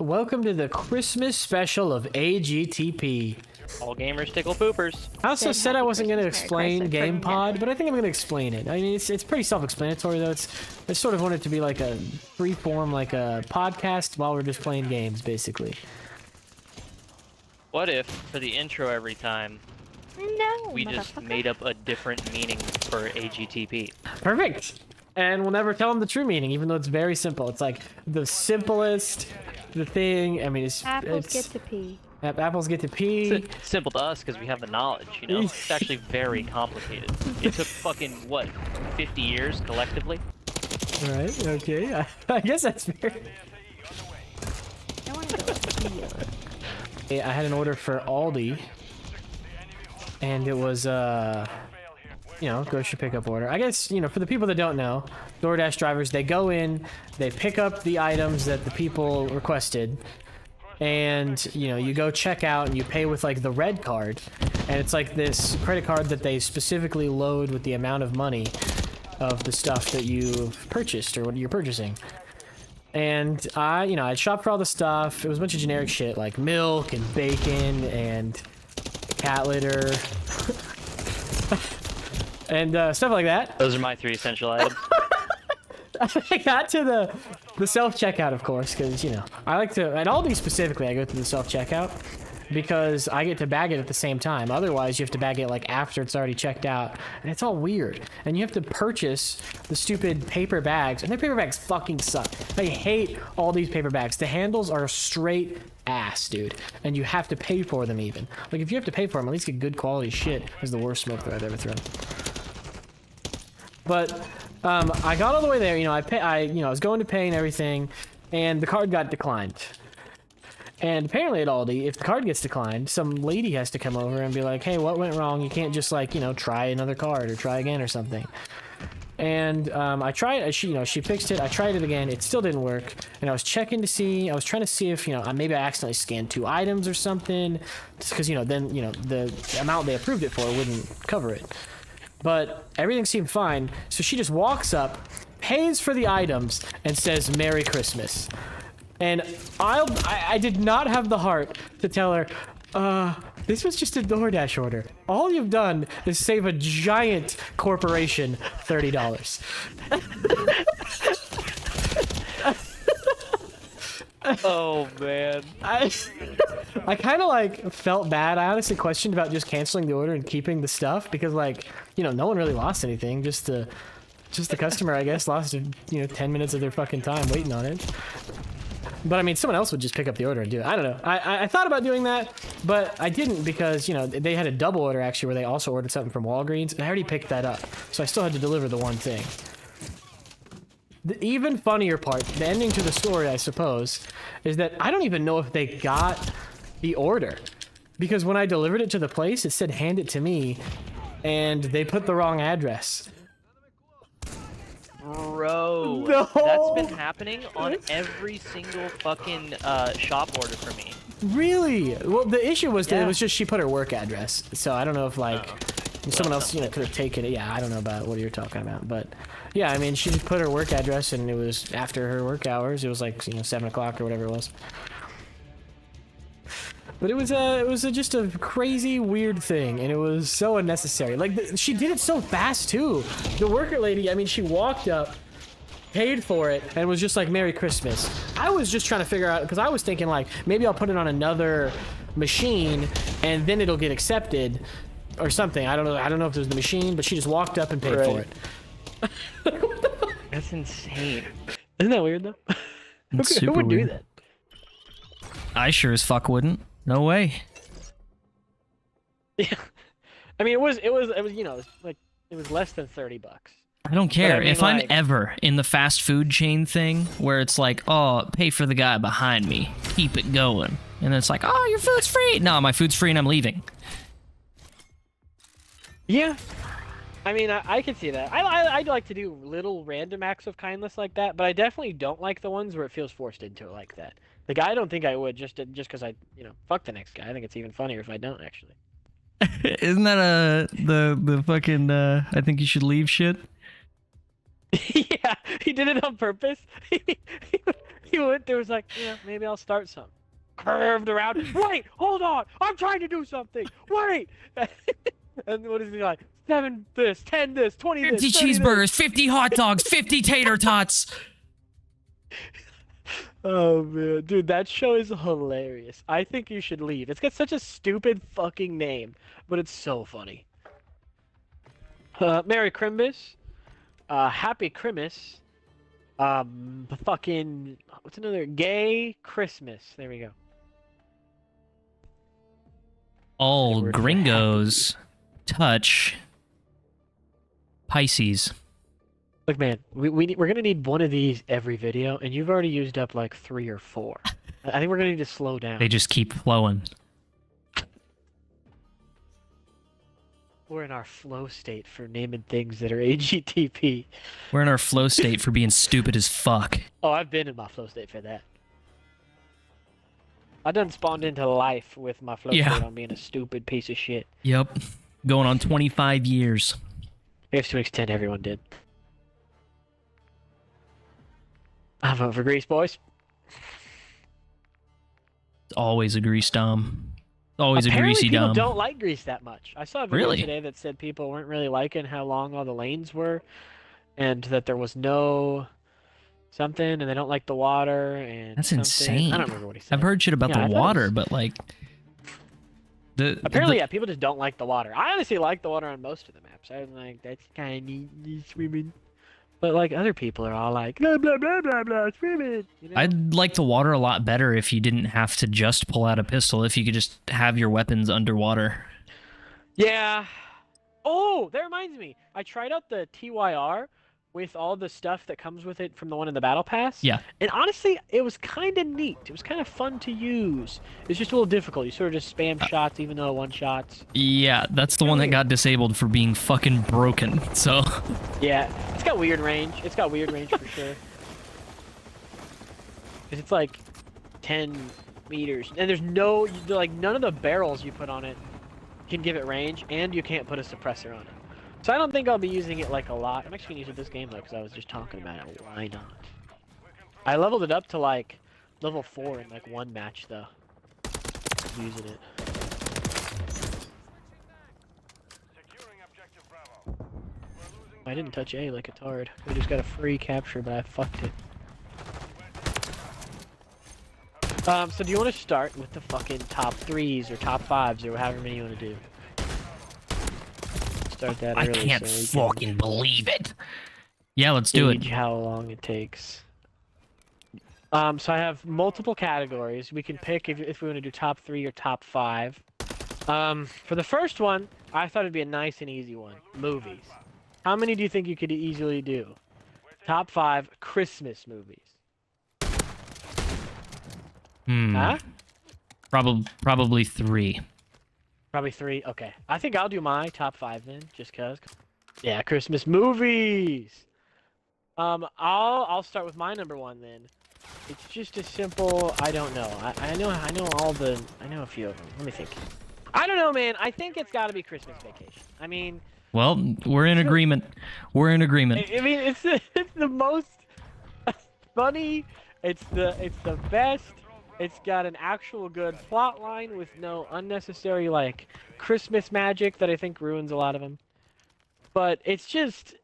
Welcome to the Christmas special of AGTP. All gamers tickle poopers. I also said I wasn't going to explain Gamepod, but I think I'm going to explain it. I mean, it's pretty self-explanatory, though. I sort of want it to be like a free-form, like a podcast while we're just playing games, basically. What if, for the intro every time, we just made up a different meaning for AGTP? Perfect! And we'll never tell them the true meaning, even though it's very simple. It's like the simplest, the thing. I mean, Apples get to pee. Apples get to pee. It's simple to us because we have the knowledge, you know? It's actually very complicated. It took fucking, what, 50 years collectively? Right, okay. I guess that's fair. I want to go pee. I had an order for Aldi, and it was, you know, grocery pickup order. I guess, you know, for the people that don't know, DoorDash drivers, they go in, they pick up the items that the people requested, and, you know, you go check out and you pay with, like, the red card, and it's like this credit card that they specifically load with the amount of money of the stuff that you've purchased or what you're purchasing. And I shopped for all the stuff. It was a bunch of generic shit like milk and bacon and cat litter and stuff like that. Those are my 3 essential items. I got to the self-checkout, of course, because, you know, I like to, at Aldi specifically, I go through the self-checkout because I get to bag it at the same time. Otherwise, you have to bag it, like, after it's already checked out, and it's all weird. And you have to purchase the stupid paper bags, and their paper bags fucking suck. I hate all these paper bags. The handles are straight ass, dude, and you have to pay for them even. Like, if you have to pay for them, at least get good quality shit. Is the worst smoke that I've ever thrown. But I got all the way there. You know, I was going to pay and everything, and the card got declined. And apparently at Aldi, if the card gets declined, some lady has to come over and be like, "Hey, what went wrong? You can't just, like, you know, try another card or try again or something." And I tried. She fixed it. I tried it again. It still didn't work. And I was checking to see. I was trying to see if, you know, maybe I accidentally scanned 2 items or something, just because, you know, then, you know, the amount they approved it for wouldn't cover it. But everything seemed fine. So she just walks up, pays for the items, and says, "Merry Christmas." And I did not have the heart to tell her, this was just a DoorDash order. All you've done is save a giant corporation $30. Oh, man. I kind of, like, felt bad. I honestly questioned about just canceling the order and keeping the stuff because, like, you know, no one really lost anything. Just the customer, I guess, lost, you know, 10 minutes of their fucking time waiting on it. But I mean, someone else would just pick up the order and do it. I don't know. I thought about doing that, but I didn't because, you know, they had a double order actually where they also ordered something from Walgreens, and I already picked that up. So I still had to deliver the one thing. The even funnier part, the ending to the story, I suppose, is that I don't even know if they got the order. Because when I delivered it to the place, it said hand it to me, and they put the wrong address. Bro, No. That's been happening on every single fucking shop order for me. Really? Well, the issue was that Yeah. it was just she put her work address. So I don't know if, like, someone else, you know, could have taken it. Yeah, I don't know about what you're talking about. But, yeah, I mean, she just put her work address, and it was after her work hours. It was, like, you know, 7 o'clock or whatever it was. But it was just a crazy, weird thing, and it was so unnecessary. Like, she did it so fast, too. The worker lady, I mean, she walked up, paid for it, and was just like, "Merry Christmas." I was just trying to figure out, because I was thinking, like, maybe I'll put it on another machine, and then it'll get accepted, or something. I don't know if it was the machine, but she just walked up and paid for it. That's insane. Isn't that weird, though? Who would do that? I sure as fuck wouldn't. No way. Yeah. I mean, it was you know, like, it was less than $30. I don't care. I mean, if like, I'm ever in the fast food chain thing where it's like, "Oh, pay for the guy behind me. Keep it going." And it's like, "Oh, your food's free." No, my food's free and I'm leaving. Yeah. I mean, I can see that. I'd like to do little random acts of kindness like that, but I definitely don't like the ones where it feels forced into it like that. The guy, I don't think I would, just because I, you know, fuck the next guy. I think it's even funnier if I don't, actually. Isn't that the fucking I think you should leave shit? Yeah, he did it on purpose. He went there, was like, yeah, maybe I'll start something. Curved around. Wait, hold on. I'm trying to do something. Wait. And what is he like? 7 this, 10 this, 20 this, 50 30 cheeseburgers, this. 50 hot dogs, 50 tater tots. Oh man, dude, that show is hilarious. I think you should leave. It's got such a stupid fucking name, but it's so funny. Merry Crimbus. Happy Christmas. Fucking, what's another? Gay Christmas. There we go. All Word for gringos touch Pisces. Look, man, we're gonna need one of these every video, and you've already used up like 3 or 4. I think we're gonna need to slow down. They just keep flowing. We're in our flow state for naming things that are AGTP. We're in our flow state for being stupid as fuck. Oh, I've been in my flow state for that. I done spawned into life with my flow Yeah. state on being a stupid piece of shit. Yep. Going on 25 years. I guess to an extent everyone did. I vote for Grease, boys. It's always a grease dom. Always Apparently a greasy people dom. don't like Grease that much. I saw a video Really? today that said people weren't really liking how long all the lanes were, and that there was no something, and they don't like the water, and That's something. insane. I don't remember what he said. I've heard shit about Yeah, I the thought it water, was- but like Apparently, yeah, people just don't like the water. I honestly like the water on most of the maps. I'm like, that's kind of neat swimming. But like other people are all like, blah blah blah blah blah swimming. You know? I'd like the water a lot better if you didn't have to just pull out a pistol. If you could just have your weapons underwater. Yeah. Oh, that reminds me. I tried out the TYR with all the stuff that comes with it from the one in the Battle Pass. Yeah. And honestly, it was kind of neat. It was kind of fun to use. It's just a little difficult. You sort of just spam shots, even though one shots. Yeah, that's the one that got disabled for being fucking broken. So Yeah, it's got weird range. It's got weird range for sure. 'Cause it's like 10 meters, and there's no like none of the barrels you put on it can give it range, and you can't put a suppressor on it. So I don't think I'll be using it like a lot. I'm actually gonna use it this game though, because I was just talking about it. Why not? I leveled it up to like level 4 in like one match though. Using it. I didn't touch A like a tard. We just got a free capture, but I fucked it. So do you want to start with the fucking top 3s or top 5s or however many you want to do? Start that I early. can't so we fucking believe it. Yeah, let's can do it. gauge how long it takes. So I have multiple categories. We can pick if we want to do top 3 or top 5. For the first one, I thought it'd be a nice and easy one. Movies. How many do you think you could easily do? Top 5 Christmas movies. Huh? Probably 3. Probably 3. Okay. I think I'll do my top 5 then, just cause. Yeah, Christmas movies. I'll start with my number 1 then. It's just a simple. I don't know. I know a few of them. Let me think. I don't know, man. I think it's got to be Christmas Vacation. I mean. Well, we're in agreement. We're in agreement. I mean, it's the most funny. It's the best. It's got an actual good plot line with no unnecessary like Christmas magic that I think ruins a lot of them. But it's just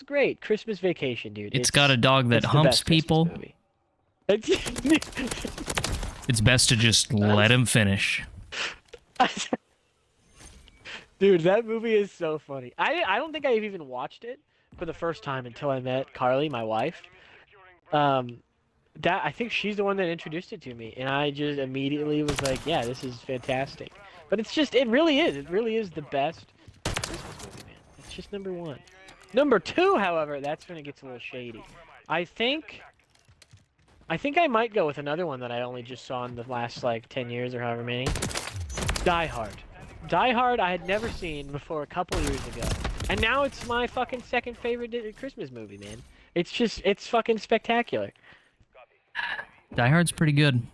great. Christmas Vacation, dude. It's got a dog that it's the humps best Christmas people. movie. It's best to just let him finish. Dude, that movie is so funny. I don't think I've even watched it for the first time until I met Carly, my wife. I think she's the one that introduced it to me, and I just immediately was like, yeah, this is fantastic. But it really is the best Christmas movie, man. It's just number 1. Number 2, however, that's when it gets a little shady. I think I might go with another one that I only just saw in the last like 10 years or however many. Die Hard. Die Hard I had never seen before a couple years ago. And now it's my fucking second favorite Christmas movie, man. It's fucking spectacular. Die Hard's pretty good.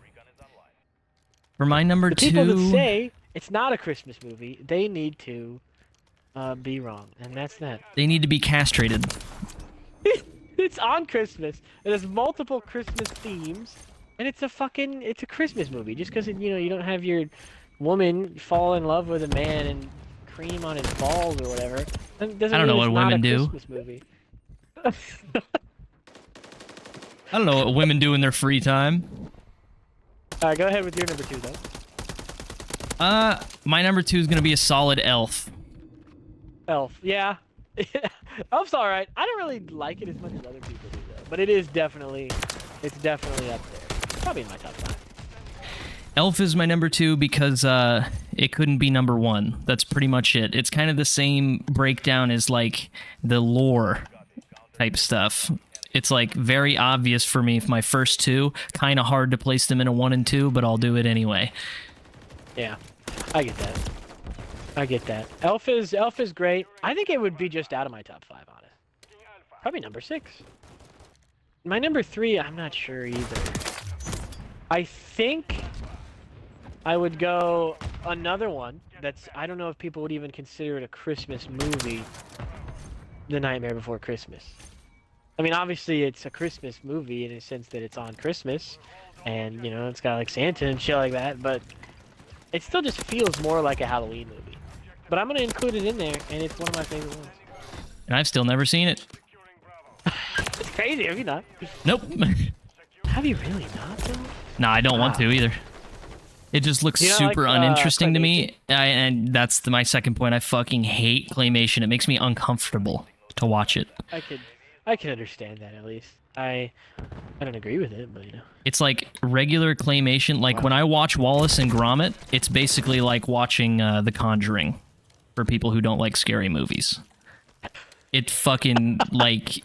For my number The 2... people that say it's not a Christmas movie, they need to be wrong. And that's that. They need to be castrated. It's on Christmas. It has multiple Christmas themes, and it's a Christmas movie. Just because you don't have your woman fall in love with a man and cream on his balls or whatever, doesn't I don't know mean what it's not women a do. Christmas movie. I don't know what women do in their free time. All right, go ahead with your number 2 though. My number 2 is gonna be a solid Elf. Elf, yeah. Elf's all right. I don't really like it as much as other people do though, but it's definitely up there. Probably in my top 5. Elf is my number 2 because it couldn't be number 1. That's pretty much it. It's kind of the same breakdown as like the lore type stuff. It's like very obvious for me. My first 2, kind of hard to place them in a 1 and 2, but I'll do it anyway. Yeah, I get that. Elf is great. I think it would be just out of my top 5 on it. Probably number 6. My number 3, I'm not sure either. I think I would go another one that's, I don't know if people would even consider it a Christmas movie, The Nightmare Before Christmas. I mean, obviously it's a Christmas movie in a sense that it's on Christmas, and it's got like Santa and shit like that, but it still just feels more like a Halloween movie. But I'm gonna include it in there, and it's one of my favorite ones. And I've still never seen it. It's crazy, have you not? Nope. Have you really not, though? Nah, I don't want to either. It just looks You don't super like, uninteresting to me, and that's my second point. I fucking hate claymation. It makes me uncomfortable to watch it. I can understand that at least. I don't agree with it, but It's like regular claymation. Like when I watch Wallace and Gromit, it's basically like watching The Conjuring for people who don't like scary movies. It fucking like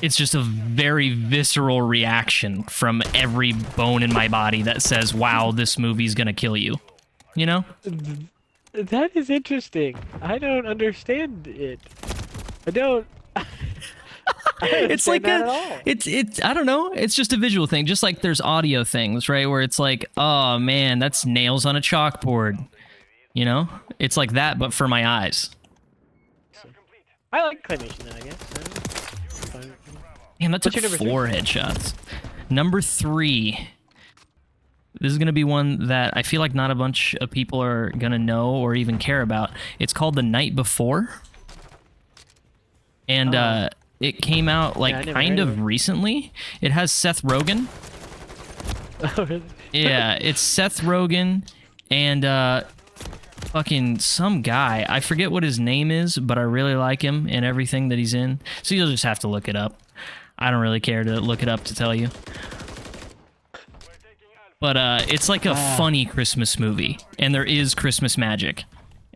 it's just a very visceral reaction from every bone in my body that says, "Wow, this movie's gonna kill you." You know? That is interesting. I don't understand it. I don't. It's like it's I don't know, it's just a visual thing, just like there's audio things, right, where it's like, oh man, that's nails on a chalkboard, it's like that but for my eyes. I like claymation then, I guess. Damn, that took What's your number 4 headshots. Number 3, this is gonna be one that I feel like not a bunch of people are gonna know or even care about. It's called The Night Before, and it came out like kind of recently. It has Seth Rogen. Oh, really? Yeah, it's Seth Rogen and fucking some guy. I forget what his name is, but I really like him and everything that he's in. So you'll just have to look it up. I don't really care to look it up to tell you. But it's like a funny Christmas movie, and there is Christmas magic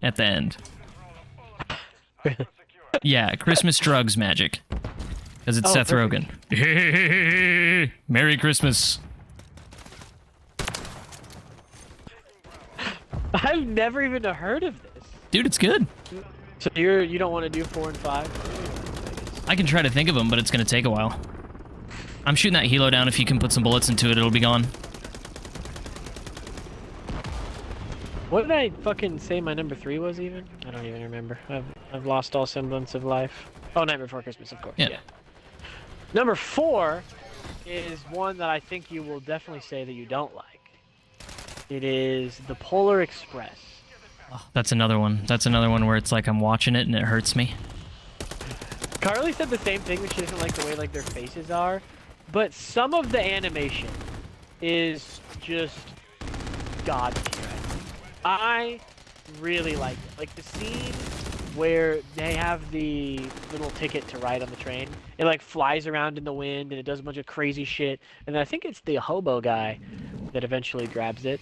at the end. Yeah, Christmas drugs magic. Because it's Seth Rogen. Merry Christmas. I've never even heard of this. Dude, it's good. So you don't want to do 4 and 5? I can try to think of them, but it's going to take a while. I'm shooting that helo down. If you can put some bullets into it, it'll be gone. What did I fucking say my number 3 was even? I don't even remember. I've lost all semblance of life. Oh, Night Before Christmas, of course. Yeah. Number 4 is one that I think you will definitely say that you don't like. It is The Polar Express. Oh, that's another one. That's another one where it's like I'm watching it and it hurts me. Carly said the same thing, but she doesn't like the way like their faces are. But some of the animation is just god tier. I really like it. Like the scene where they have the little ticket to ride on the train. It like flies around in the wind and it does a bunch of crazy shit. And I think it's the hobo guy that eventually grabs it.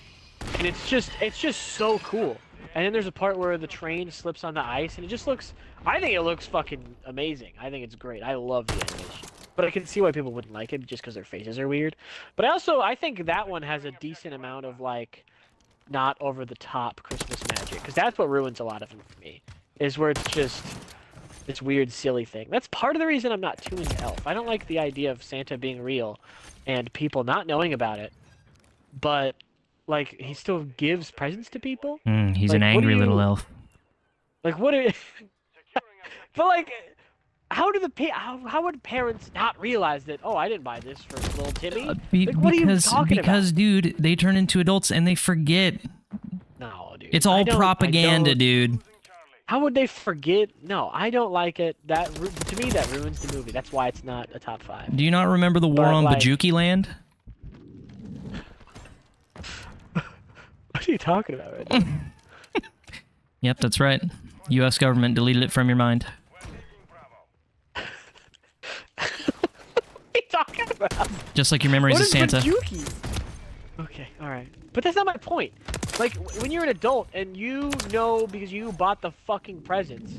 And it's just so cool. And then there's a part where the train slips on the ice and it just looks, I think it looks fucking amazing. I think it's great. I love the animation. But I can see why people wouldn't like it just because their faces are weird. But I think that one has a decent amount of like not over the top Christmas magic, because that's what ruins a lot of them for me, is where it's just this weird silly thing. That's part of the reason I'm not too into Elf. I don't like the idea of Santa being real and people not knowing about it, but like he still gives presents to people. He's like, an angry little elf. Like what are but like how would parents not realize that? Oh, I didn't buy this for little Timmy. What are you because talking about? dude, they turn into adults and they forget. No, dude. It's all propaganda, dude. How would they forget? No, I don't like it. To me, that ruins the movie. That's why it's not a top 5. Do you not remember the war But, on like- Bajuki Land? What are you talking about right now? Yep, that's right. U.S. government deleted it from your mind. What are you talking about? Just like your memories What of is Santa. Bajuki? Okay, alright. But that's not my point. Like, when you're an adult and you know because you bought the fucking presents,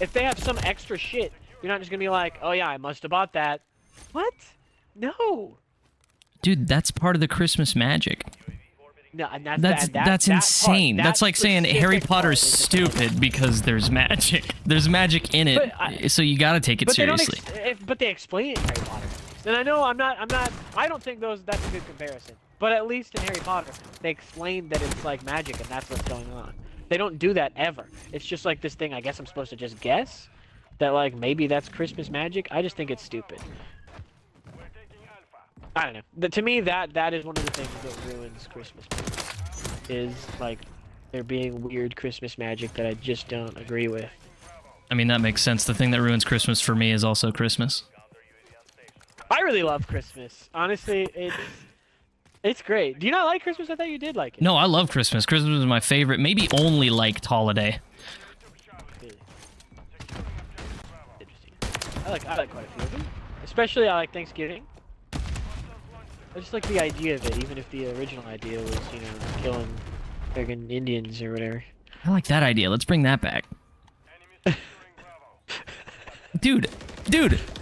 if they have some extra shit, you're not just gonna be like, oh yeah, I must have bought that. What? No. Dude, that's part of the Christmas magic. No, and That's insane. That's like saying Harry specific Potter's part is the stupid because there's magic. There's magic in it, But so you gotta take it But seriously. but they explain it in Harry Potter. And I know I don't think that's a good comparison. But at least in Harry Potter, they explain that it's like magic and that's what's going on. They don't do that ever. It's just like this thing. I guess I'm supposed to just guess that like maybe that's Christmas magic. I just think it's stupid. I don't know. To me, that is one of the things that ruins Christmas movies. Is like there being weird Christmas magic that I just don't agree with. I mean, that makes sense. The thing that ruins Christmas for me is also Christmas. I really love Christmas. Honestly, it's great. Do you not like Christmas? I thought you did like it. No, I love Christmas. Christmas is my favorite, maybe only liked holiday. Interesting. I like quite a few of them. Especially I like Thanksgiving. I just like the idea of it, even if the original idea was, you know, killing friggin' Indians or whatever. I like that idea. Let's bring that back. Dude,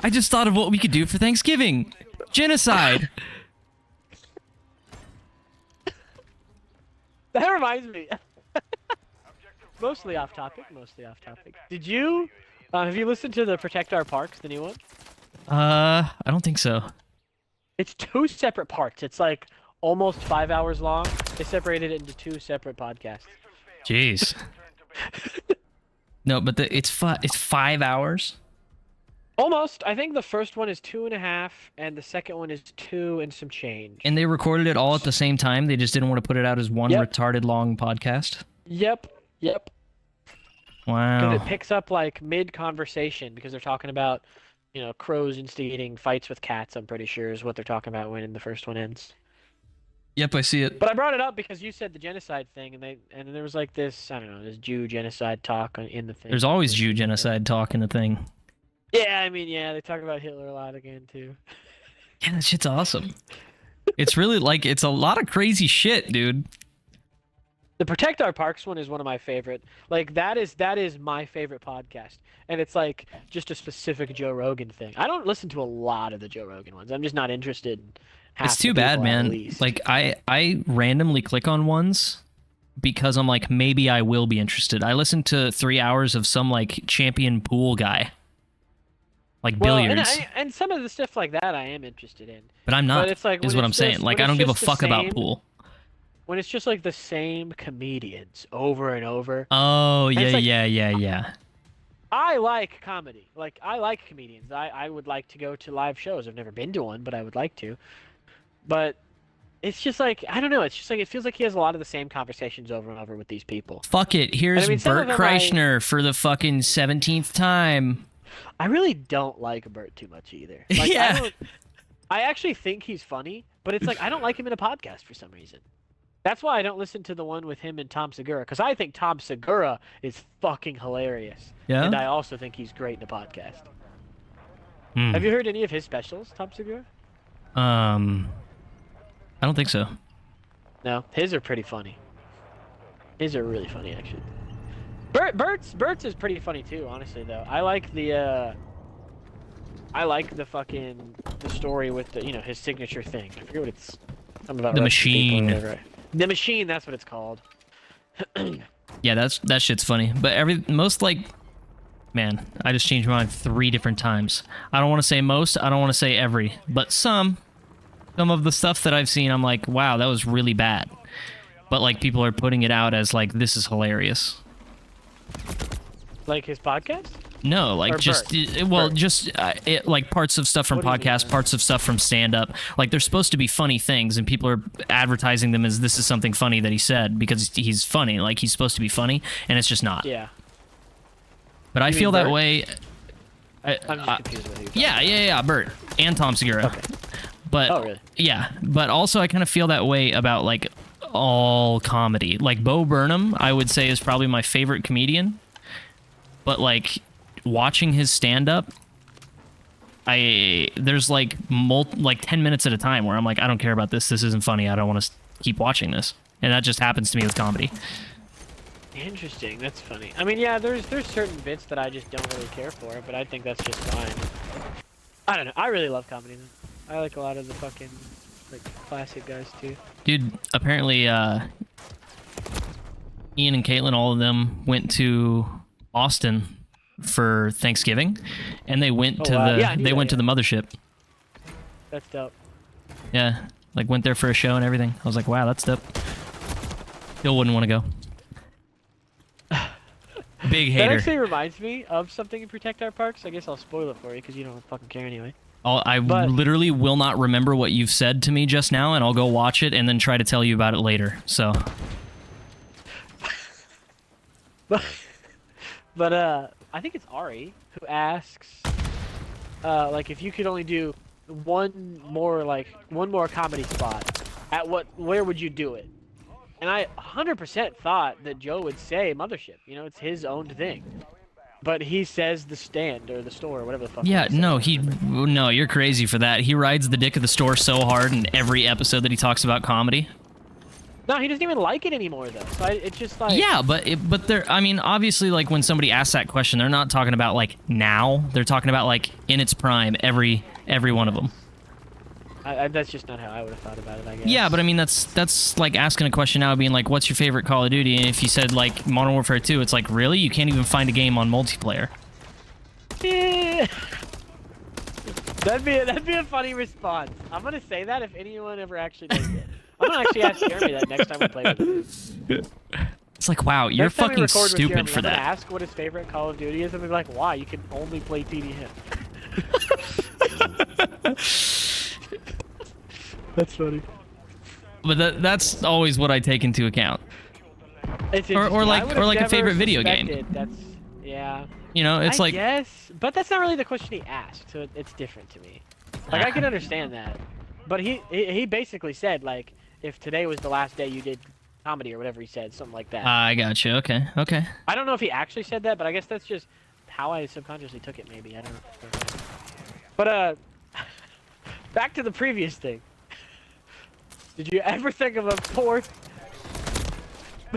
I just thought of what we could do for Thanksgiving. Genocide. That reminds me. Mostly off topic. Did you, have you listened to the Protect Our Parks, the new one? I don't think so. It's 2 separate parts. It's like almost 5 hours long. They separated it into 2 separate podcasts. Jeez. No, but it's 5 hours. Almost. I think the first one is 2.5, and the second one is 2 and some change. And they recorded it all at the same time. They just didn't want to put it out as one Yep. retarded long podcast. Yep. Wow. Because it picks up like mid-conversation because they're talking about, you know, crows instigating fights with cats. I'm pretty sure is what they're talking about when the first one ends. Yep, I see it. But I brought it up because you said the genocide thing, and there was like this, I don't know, this Jew genocide talk in the thing. There's always Jew genocide talk in the thing. Yeah, I mean, yeah, they talk about Hitler a lot again too. Yeah, that shit's awesome. It's really like, it's a lot of crazy shit, dude. The Protect Our Parks one is one of my favorite. Like that is my favorite podcast, and it's like just a specific Joe Rogan thing. I don't listen to a lot of the Joe Rogan ones. I'm just not interested in half It's the too bad, people, at man. least. Like, I randomly click on ones because I'm like, maybe I will be interested. I listened to 3 hours of some like champion pool guy. Like billiards. And some of the stuff like that I am interested in. But I'm not, But it's like is when what it's I'm saying. just- Like, when I don't it's give a just the fuck about same- pool. When it's just like the same comedians over and over. Oh, it's yeah, like- yeah. I like comedy. Like I like comedians. I would like to go to live shows. I've never been to one, but I would like to. But it's just like, I don't know, it's just like it feels like he has a lot of the same conversations over and over with these people. Fuck it. Here's some Bert of them Kreischer for the fucking 17th time. I really don't like Bert too much either. Like, Yeah. I actually think he's funny, but it's like I don't like him in a podcast for some reason. That's why I don't listen to the one with him and Tom Segura, because I think Tom Segura is fucking hilarious. Yeah? And I also think he's great in a podcast. Hmm. Have you heard any of his specials, Tom Segura? I don't think so. No, his are pretty funny. His are really funny, actually. Bert's is pretty funny too, honestly. Though I like the fucking the story with the his signature thing. I forget what it's. Something about The Russian people or machine. whatever. The machine. That's what it's called. Yeah, that shit's funny. But most like, man, I just changed my mind 3 different times. I don't want to say most. I don't want to say every, but some of the stuff that I've seen, I'm like, wow, that was really bad. But like people are putting it out as like, this is hilarious. Like his podcast? No, like Or just Bert. well, Bert. just like parts of stuff from What do you mean, podcasts, man? parts of stuff from stand-up. Like they're supposed to be funny things, and people are advertising them as this is something funny that he said because he's funny. Like he's supposed to be funny, and it's just not. Yeah. But I You feel mean that Bert? way. I'm just confused with who. Yeah, Bert and Tom Segura. Okay. But Oh, really? yeah, but also I kind of feel that way about like all comedy. Like Bo Burnham, I would say is probably my favorite comedian. But like watching his stand up, there's like 10 minutes at a time where I'm like, I don't care about this. This isn't funny. I don't want to keep watching this. And that just happens to me with comedy. Interesting. That's funny. I mean, yeah, there's certain bits that I just don't really care for, but I think that's just fine. I don't know. I really love comedy. I like a lot of the fucking like classic guys too. Dude, apparently Ian and Caitlin, all of them went to Austin for Thanksgiving, and they went to wow. the Yeah, I knew they that, went to yeah. the mothership. That's dope. Yeah, like went there for a show and everything. I was like, wow, that's dope. Still wouldn't want to go. Big That hater. actually reminds me of something in Protect Our Parks. I guess I'll spoil it for you because you don't fucking care anyway. I but- literally will not remember what you've said to me just now, and I'll go watch it and then try to tell you about it later. So, But I think it's Ari who asks, like if you could only do one more comedy spot, where would you do it? And I 100% thought that Joe would say Mothership. You know, it's his own thing. But he says the stand or the store or whatever the fuck. yeah, he said. no, you're crazy for that. He rides the dick of the store so hard in every episode that he talks about comedy. No, he doesn't even like it anymore though. So it's just like. Yeah, but they're, I mean, obviously, like when somebody asks that question, they're not talking about like now. They're talking about like in its prime, every one of them. That's just not how I would have thought about it, I guess. Yeah, but I mean, that's like asking a question now, being like, what's your favorite Call of Duty? And if you said like Modern Warfare 2, it's like, really? You can't even find a game on multiplayer. Yeah. That'd be a funny response. I'm gonna say that if anyone ever actually does it. I'm gonna actually ask Jeremy that next time we play with him. It's like, wow, you're Next time we fucking record with stupid Jeremy, for I'm gonna that. ask what his favorite Call of Duty is, and be like, why? You can only play TDM. That's funny. But that's always what I take into account. It's Or interesting. like- I would or have like a never favorite video game. suspected. That's yeah. You know, it's I like, guess, but that's not really the question he asked, so it's different to me. Like I can understand that, but he basically said like if today was the last day you did comedy or whatever he said, something like that. I got you. Okay. I don't know if he actually said that, but I guess that's just how I subconsciously took it. Maybe I don't know. But back to the previous thing. Did you ever think of a fourth?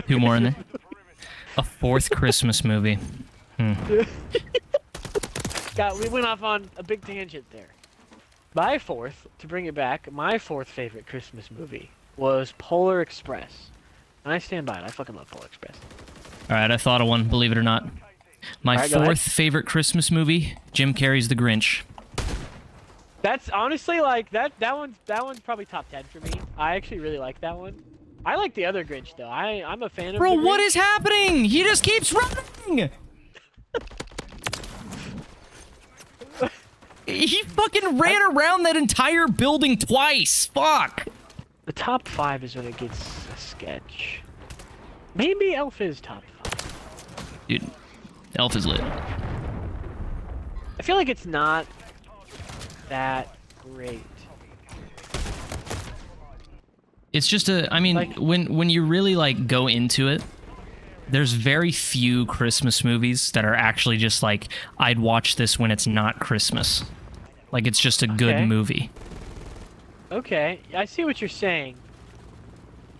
Two more in there. A fourth Christmas movie. God, we went off on a big tangent there. My fourth, to bring it back, my fourth favorite Christmas movie was Polar Express. And I stand by it. I fucking love Polar Express. All right, I thought of one, believe it or not. My All right, go ahead. fourth favorite Christmas movie, Jim Carrey's The Grinch. That's honestly like that one's probably top 10 for me. I actually really like that one. I like the other Grinch though. I'm a fan of Bro, the what Grinch. is happening? He just keeps running! He fucking ran around that entire building twice. Fuck. The top 5 is when it gets a sketch. Maybe Elf is top 5. Dude, Elf is lit. I feel like it's not that great. It's just I mean, Like- when you really like go into it, there's very few Christmas movies that are actually just like, I'd watch this when it's not Christmas. Like it's just a good Okay. movie. Okay, I see what you're saying.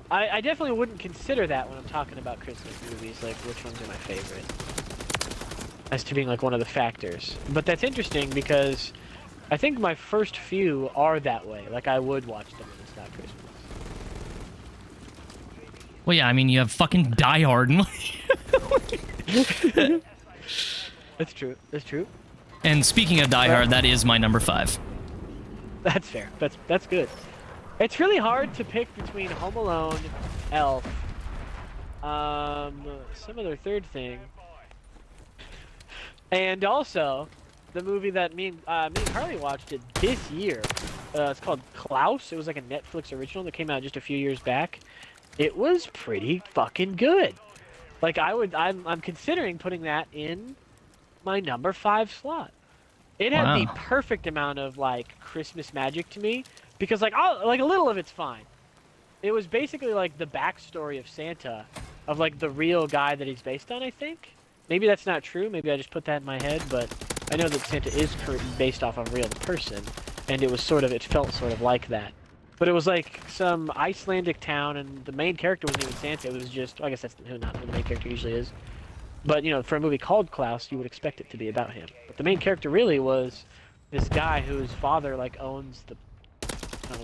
I definitely wouldn't consider that when I'm talking about Christmas movies, like which ones are my favorite. As to being like one of the factors. But that's interesting because I think my first few are that way. Like I would watch them when it's not Christmas. Well, yeah, I mean, you have fucking Die Hard. That's true. That's true. And speaking of Die Hard, that is my number 5. That's fair. That's good. It's really hard to pick between Home Alone, Elf, some other third thing. And also, the movie that me and Harley watched it this year. It's called Klaus. It was like a Netflix original that came out just a few years back. It was pretty fucking good. Like I'm considering putting that in my number 5 slot. It had the Wow. perfect amount of like Christmas magic to me because like a little of it's fine. It was basically like the backstory of Santa, of like the real guy that he's based on. I think maybe that's not true. Maybe I just put that in my head, but I know that Santa is based off of a real person, and it felt sort of like that. But it was like some Icelandic town, and the main character wasn't even Santa. It was just, I guess that's not who the main character usually is. But, you know, for a movie called Klaus, you would expect it to be about him. But the main character really was this guy whose father, like, owns the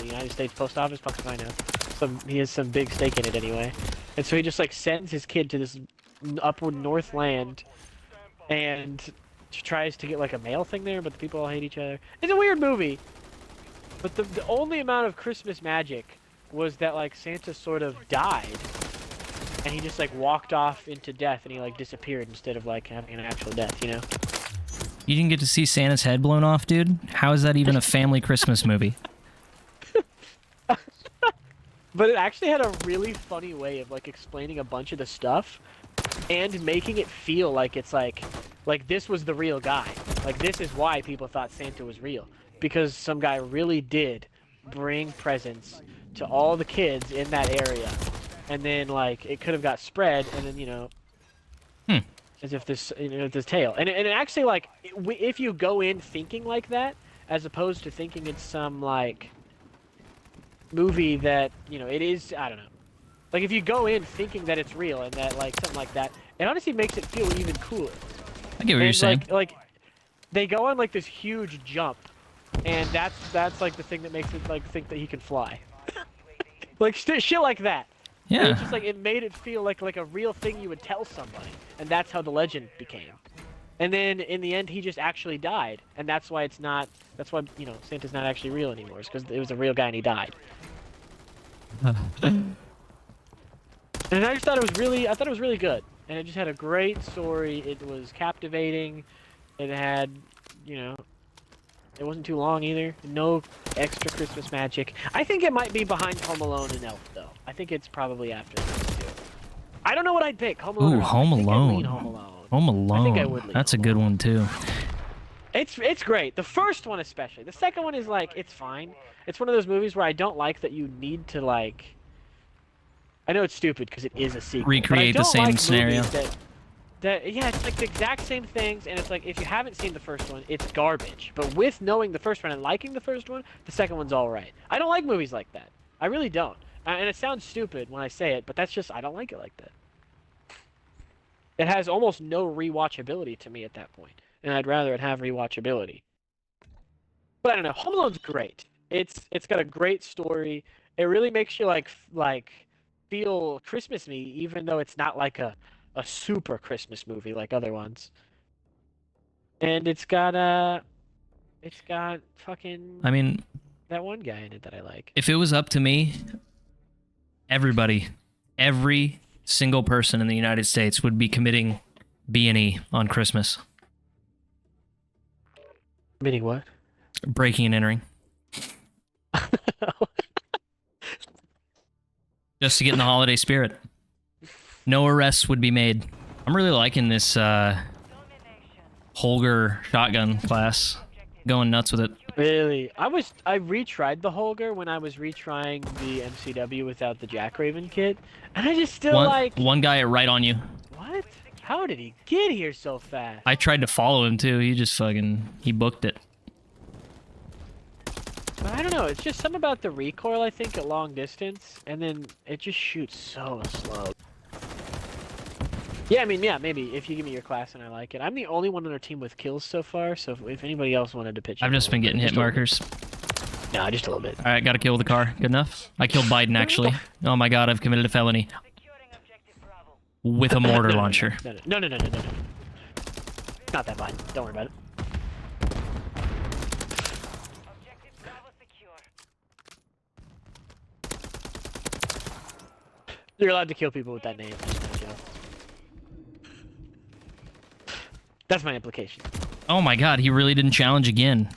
United States Post Office. Fuck if I know. He has some big stake in it anyway. And so he just, like, sends his kid to this upward north land and tries to get, like, a mail thing there, but the people all hate each other. It's a weird movie. But the only amount of Christmas magic was that, like, Santa sort of died. And he just, like, walked off into death, and he, like, disappeared instead of, like, having an actual death, you know? You didn't get to see Santa's head blown off, dude? How is that even a family Christmas movie? But it actually had a really funny way of, like, explaining a bunch of the stuff and making it feel like it's, like this was the real guy. Like, this is why people thought Santa was real. Because some guy really did bring presents to all the kids in that area. And then, like, it could have got spread, and then, you know, as if this, you know, this tale. And it actually, like, if you go in thinking like that, as opposed to thinking it's some, like, movie that, you know, it is, I don't know. Like, if you go in thinking that it's real and that, like, something like that, it honestly makes it feel even cooler. I get what you're saying. Like, they go on, like, this huge jump, and that's, like, the thing that makes it, like, think that he can fly. Like, shit like that. Yeah. It's just like it made it feel like a real thing you would tell somebody, and that's how the legend became. And then in the end, he just actually died, and that's why it's not. That's why, you know, Santa's not actually real anymore. It's because it was a real guy and he died. And I just thought it was really. I thought it was really good, and it just had a great story. It was captivating. It had, you know, it wasn't too long either. No extra Christmas magic. I think it might be behind Home Alone and Elf, though. I think it's probably after those two. I don't know what I'd pick. Home Alone. Ooh, or Elf. Home I think I'd Alone. lean Home Alone. Home Alone. I think I would lean That's a Home good Alone. one, too. It's great. The first one especially. The second one is like, it's fine. It's one of those movies where I don't like that you need to, like... I know it's stupid because it is a sequel. Recreate the same scenario. Yeah, it's like the exact same things, and it's like, if you haven't seen the first one, it's garbage. But with knowing the first one and liking the first one, the second one's alright. I don't like movies like that. I really don't. And it sounds stupid when I say it, but that's just, I don't like it like that. It has almost no rewatchability to me at that point, and I'd rather it have rewatchability. But I don't know, Home Alone's great. It's got a great story. It really makes you like feel Christmas-y, even though it's not like a super Christmas movie like other ones. And it's got fucking I mean, that one guy in it that I like. if it was up to me, every single person in the United States would be committing B&E on Christmas. Meaning what? Breaking and entering. Just to get in the holiday spirit. No arrests would be made. I'm really liking this Holger shotgun class. Going nuts with it. Really? I retried the Holger when I was retrying the MCW without the Jackraven kit, and I just still One guy right on you. what? How did he get here so fast? I tried to follow him too. He just he booked it. But I don't know. It's just something about the recoil, I think, at long distance, and then it just shoots so slow. Yeah, I mean, yeah, maybe if you give me your class and I like it. I'm the only one on our team with kills so far, so if anybody else wanted to pitch in I've just been getting hit markers. No, just a little bit. Alright, got to kill the car. Good enough? I killed Biden, actually. Oh my god, I've committed a felony. With a mortar launcher. No. Not that bad. Don't worry about it. You're allowed to kill people with that name. That's my implication. Oh my God, he really didn't challenge again.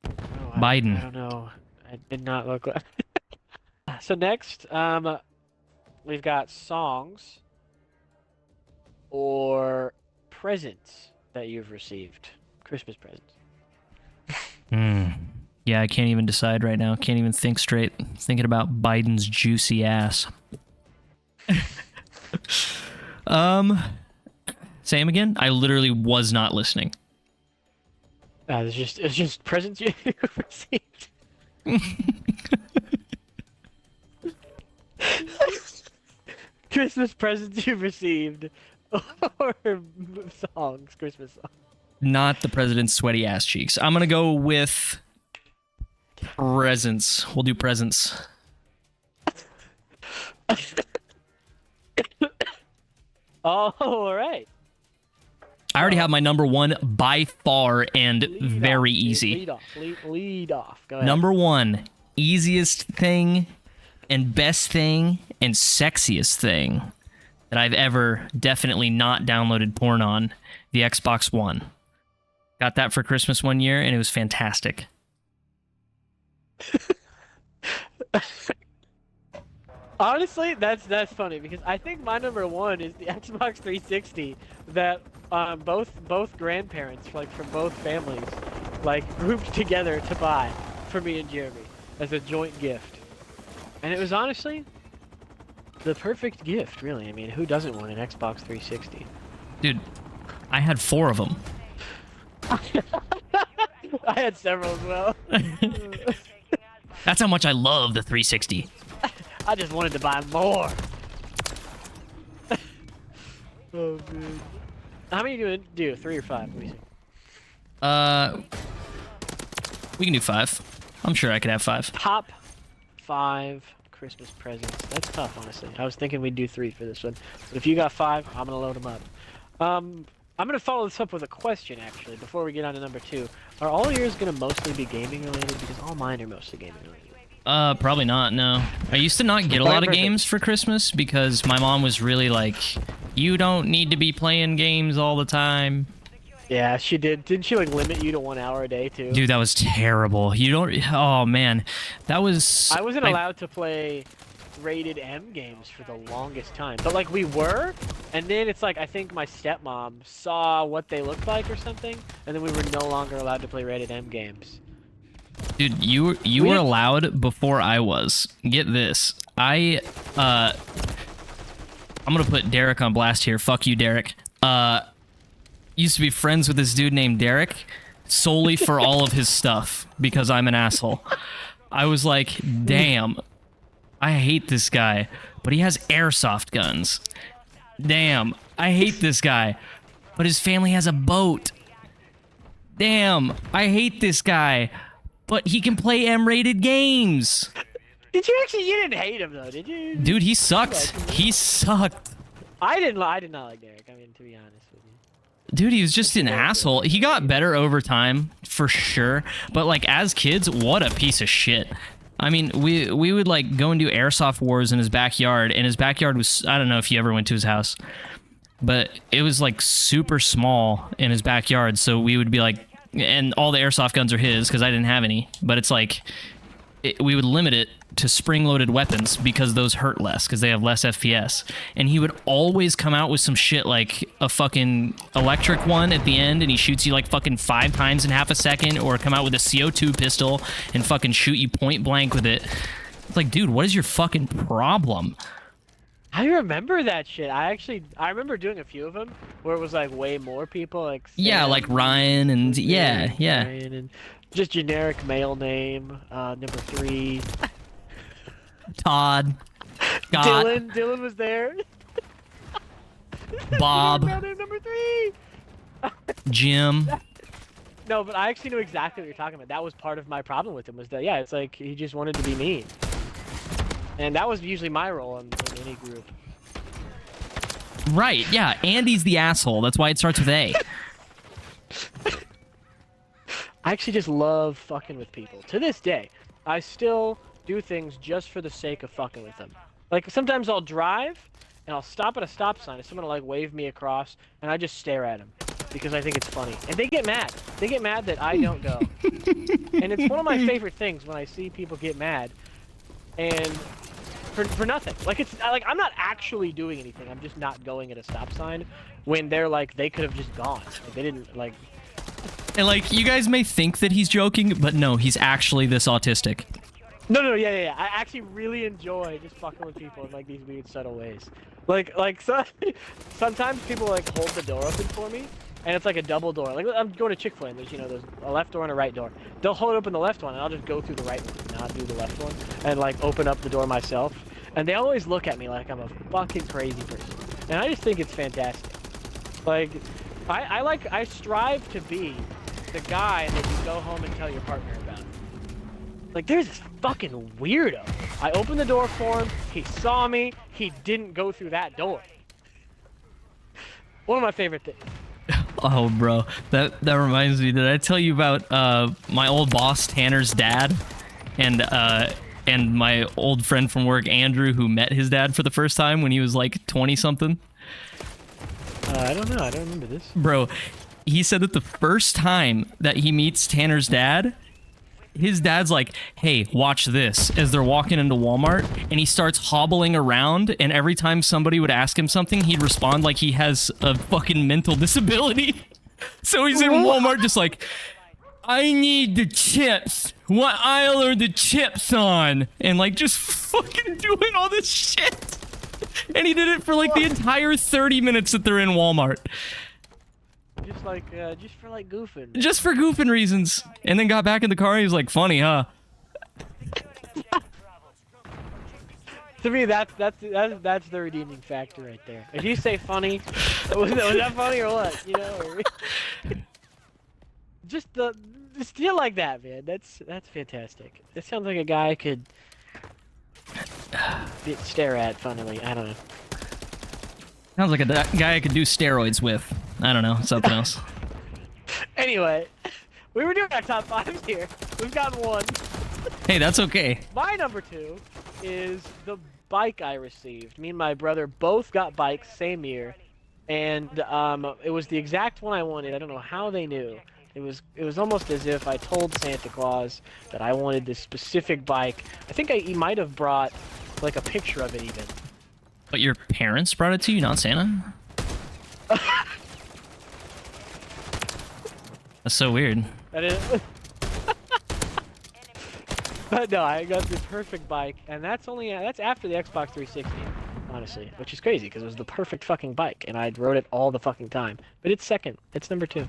Oh, Biden. I don't know. I did not look. So next, we've got songs or presents that you've received. Christmas presents. Yeah, I can't even decide right now. Can't even think straight. Thinking about Biden's juicy ass. Say him again? I literally was not listening. It's just presents you received. Christmas presents you've received, or songs, Christmas songs. Not the president's sweaty ass cheeks. I'm gonna go with presents. We'll do presents. Oh, all right. I already have my number one by far and very easy. Lead off. Go ahead. Number one, easiest thing and best thing and sexiest thing that I've ever definitely not downloaded porn on, the Xbox One. Got that for Christmas one year and it was fantastic. Honestly, that's funny because I think my number one is the Xbox 360 that both grandparents, like from both families, like grouped together to buy for me and Jeremy as a joint gift. And it was honestly the perfect gift, really. I mean, who doesn't want an Xbox 360? Dude, I had 4 of them. I had several as well. That's how much I love the 360. I just wanted to buy more. Oh, man. How many do you do? 3 or 5? What do you think? We can do 5. I'm sure I could have 5. Top 5 Christmas presents. That's tough, honestly. I was thinking we'd do 3 for this one. But if you got 5, I'm going to load them up. I'm going to follow this up with a question, actually, before we get on to number 2. Are all yours going to mostly be gaming related? Because all mine are mostly gaming related. Probably not, no. I used to not get a lot of games for Christmas because my mom was really like, you don't need to be playing games all the time. Yeah, she did. Didn't she, like, limit you to 1 hour a day, too? Dude, that was terrible. You don't... Oh, man. That was... I wasn't allowed to play rated M games for the longest time. But, like, we were, and then it's like, I think my stepmom saw what they looked like or something, and then we were no longer allowed to play rated M games. Dude, you were allowed before I was. Get this. I'm gonna put Derek on blast here. Fuck you, Derek. Used to be friends with this dude named Derek solely for all of his stuff because I'm an asshole. I was like, damn, I hate this guy, but he has airsoft guns. Damn, I hate this guy, but his family has a boat. Damn, I hate this guy, but he can play M-rated games. Did you actually? You didn't hate him though, did you? Dude, he sucked. He sucked. I did not like Derek. I mean, to be honest with you. Dude, he was just an asshole. He got better over time, for sure. But, like, as kids, what a piece of shit. I mean, we would, like, go and do airsoft wars in his backyard, and his backyard was... I don't know if you ever went to his house. But it was, like, super small in his backyard, so we would be, like... And all the airsoft guns are his, because I didn't have any. But it's, like... we would limit it to spring-loaded weapons because those hurt less, because they have less FPS. And he would always come out with some shit like a fucking electric one at the end, and he shoots you like fucking 5 times in half a second, or come out with a CO2 pistol and fucking shoot you point blank with it. It's like, dude, what is your fucking problem? I remember that shit. I remember doing a few of them where it was like way more people, like Sam, Yeah, like Ryan and yeah. Ryan and just generic male name. Number 3. Todd. Scott. Dylan was there. Bob. Number 3. Jim. No, but I actually knew exactly what you're talking about. That was part of my problem with him. Was that it's like he just wanted to be mean, and that was usually my role in any group. Right, yeah. Andy's the asshole. That's why it starts with A. I actually just love fucking with people. To this day, I still do things just for the sake of fucking with them. Like, sometimes I'll drive, and I'll stop at a stop sign, and someone will, like, wave me across, and I just stare at him. because I think it's funny. And they get mad. They get mad that I don't go. And it's one of my favorite things when I see people get mad and for nothing. Like it's like I'm not actually doing anything. I'm just not going at a stop sign when they're like they could have just gone. Like, they didn't like. And like you guys may think that he's joking, but no, he's actually this autistic. No, yeah. I actually really enjoy just fucking with people in like these weird, subtle ways. Like so, sometimes people like hold the door open for me, and it's like a double door. Like I'm going to Chick-fil-A, and there's there's a left door and a right door. They'll hold open the left one, and I'll just go through the right one, and not do the left one, and like open up the door myself. And they always look at me like I'm a fucking crazy person, and I just think it's fantastic. Like, I strive to be the guy that you go home and tell your partner about. Like, there's this fucking weirdo. I opened the door for him. He saw me. He didn't go through that door. One of my favorite things. Oh, bro, that reminds me. Did I tell you about my old boss Tanner's dad, and my old friend from work Andrew, who met his dad for the first time when he was like 20 something? I don't know. I don't remember this. Bro, he said that the first time that he meets Tanner's dad, his dad's like, hey, watch this, as they're walking into Walmart, and he starts hobbling around, and every time somebody would ask him something, he'd respond like he has a fucking mental disability. So he's in Walmart just like, I need the chips. What aisle are the chips on? And like just fucking doing all this shit. And he did it for like the entire 30 minutes that they're in Walmart. Just for like goofing. Just for goofing reasons. And then got back in the car and he was like, funny, huh? To me, that's the redeeming factor right there. If you say funny, was that funny or what? You know, or, just feel like that, man. That's fantastic. That sounds like a guy I could stare at funnily. I don't know. Sounds like a guy I could do steroids with. I don't know, something else. Anyway, we were doing our top 5s here. We've got one. Hey, that's okay. My number 2 is the bike I received. Me and my brother both got bikes same year, and it was the exact one I wanted. I don't know how they knew. It was almost as if I told Santa Claus that I wanted this specific bike. I think he might have brought like a picture of it even. But your parents brought it to you, not Santa? That's so weird. That is. But no, I got the perfect bike, and that's after the Xbox 360, honestly, which is crazy because it was the perfect fucking bike, and I rode it all the fucking time. But it's second. It's number 2.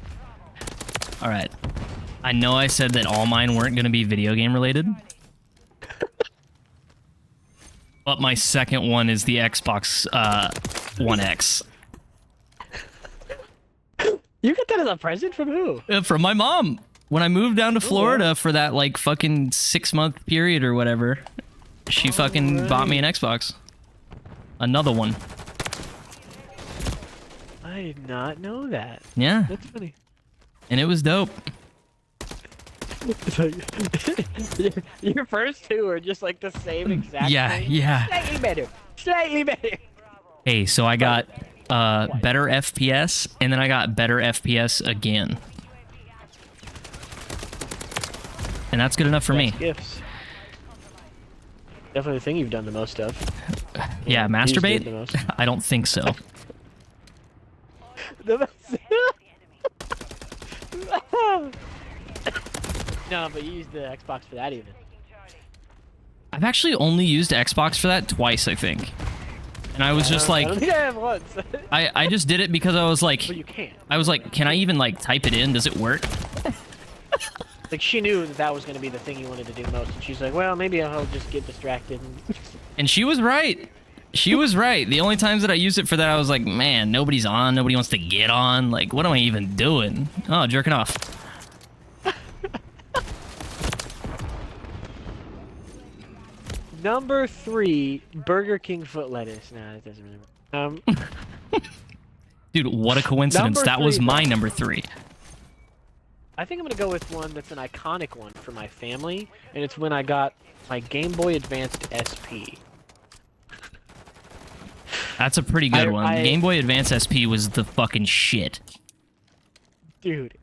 All right. I know I said that all mine weren't going to be video game related. But my second one is the Xbox One X. You got that as a present from who? From my mom. When I moved down to Florida for that like fucking 6-month period or whatever, she fucking bought me an Xbox. Another one. I did not know that. Yeah. That's funny. And it was dope. Your first 2 are just like the same exact thing. Yeah. Slightly better. Hey, so I got better FPS, and then I got better FPS again. And that's good enough for me. Gifts. Definitely the thing you've done the most of. Yeah, masturbate? The most. I don't think so. No, but you used the Xbox for that even. I've actually only used Xbox for that twice, I think. And I was just like... I don't think I have once. I just did it because I was like... But you can't. I was like, can I even like type it in? Does it work? Like, she knew that was going to be the thing you wanted to do most. And she's like, well, maybe I'll just get distracted. And she was right. She was right. The only times that I used it for that, I was like, man, nobody's on. Nobody wants to get on. Like, what am I even doing? Oh, jerking off. Number 3, Burger King foot lettuce. Nah, that doesn't really work. Dude, what a coincidence. Number That was 3, my number 3. I think I'm going to go with one that's an iconic one for my family. And it's when I got my Game Boy Advanced SP. That's a pretty good one. Game Boy Advance SP was the fucking shit. Dude,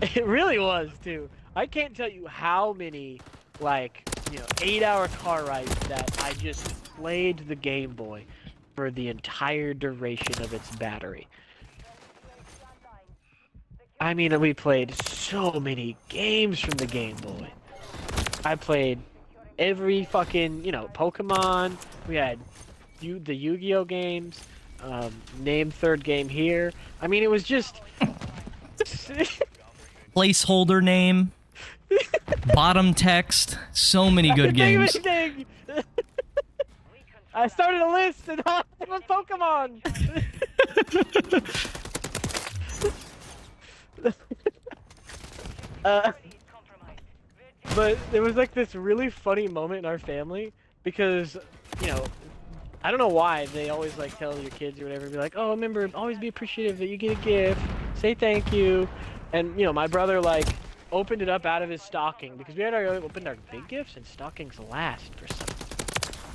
it really was too. I can't tell you how many, like, 8-hour car rides that I just played the Game Boy for the entire duration of its battery. I mean, we played so many games from the Game Boy. I played every fucking, Pokemon. We had the Yu-Gi-Oh games. Name third game here. I mean, it was just... Placeholder name. Bottom text. So many good games. I started a list and all it was Pokemon. But there was like this really funny moment in our family because, I don't know why they always like tell your kids or whatever, be like, oh, remember, always be appreciative that you get a gift, say thank you. And, my brother like opened it up out of his stocking because we had opened our big gifts and stockings last for something.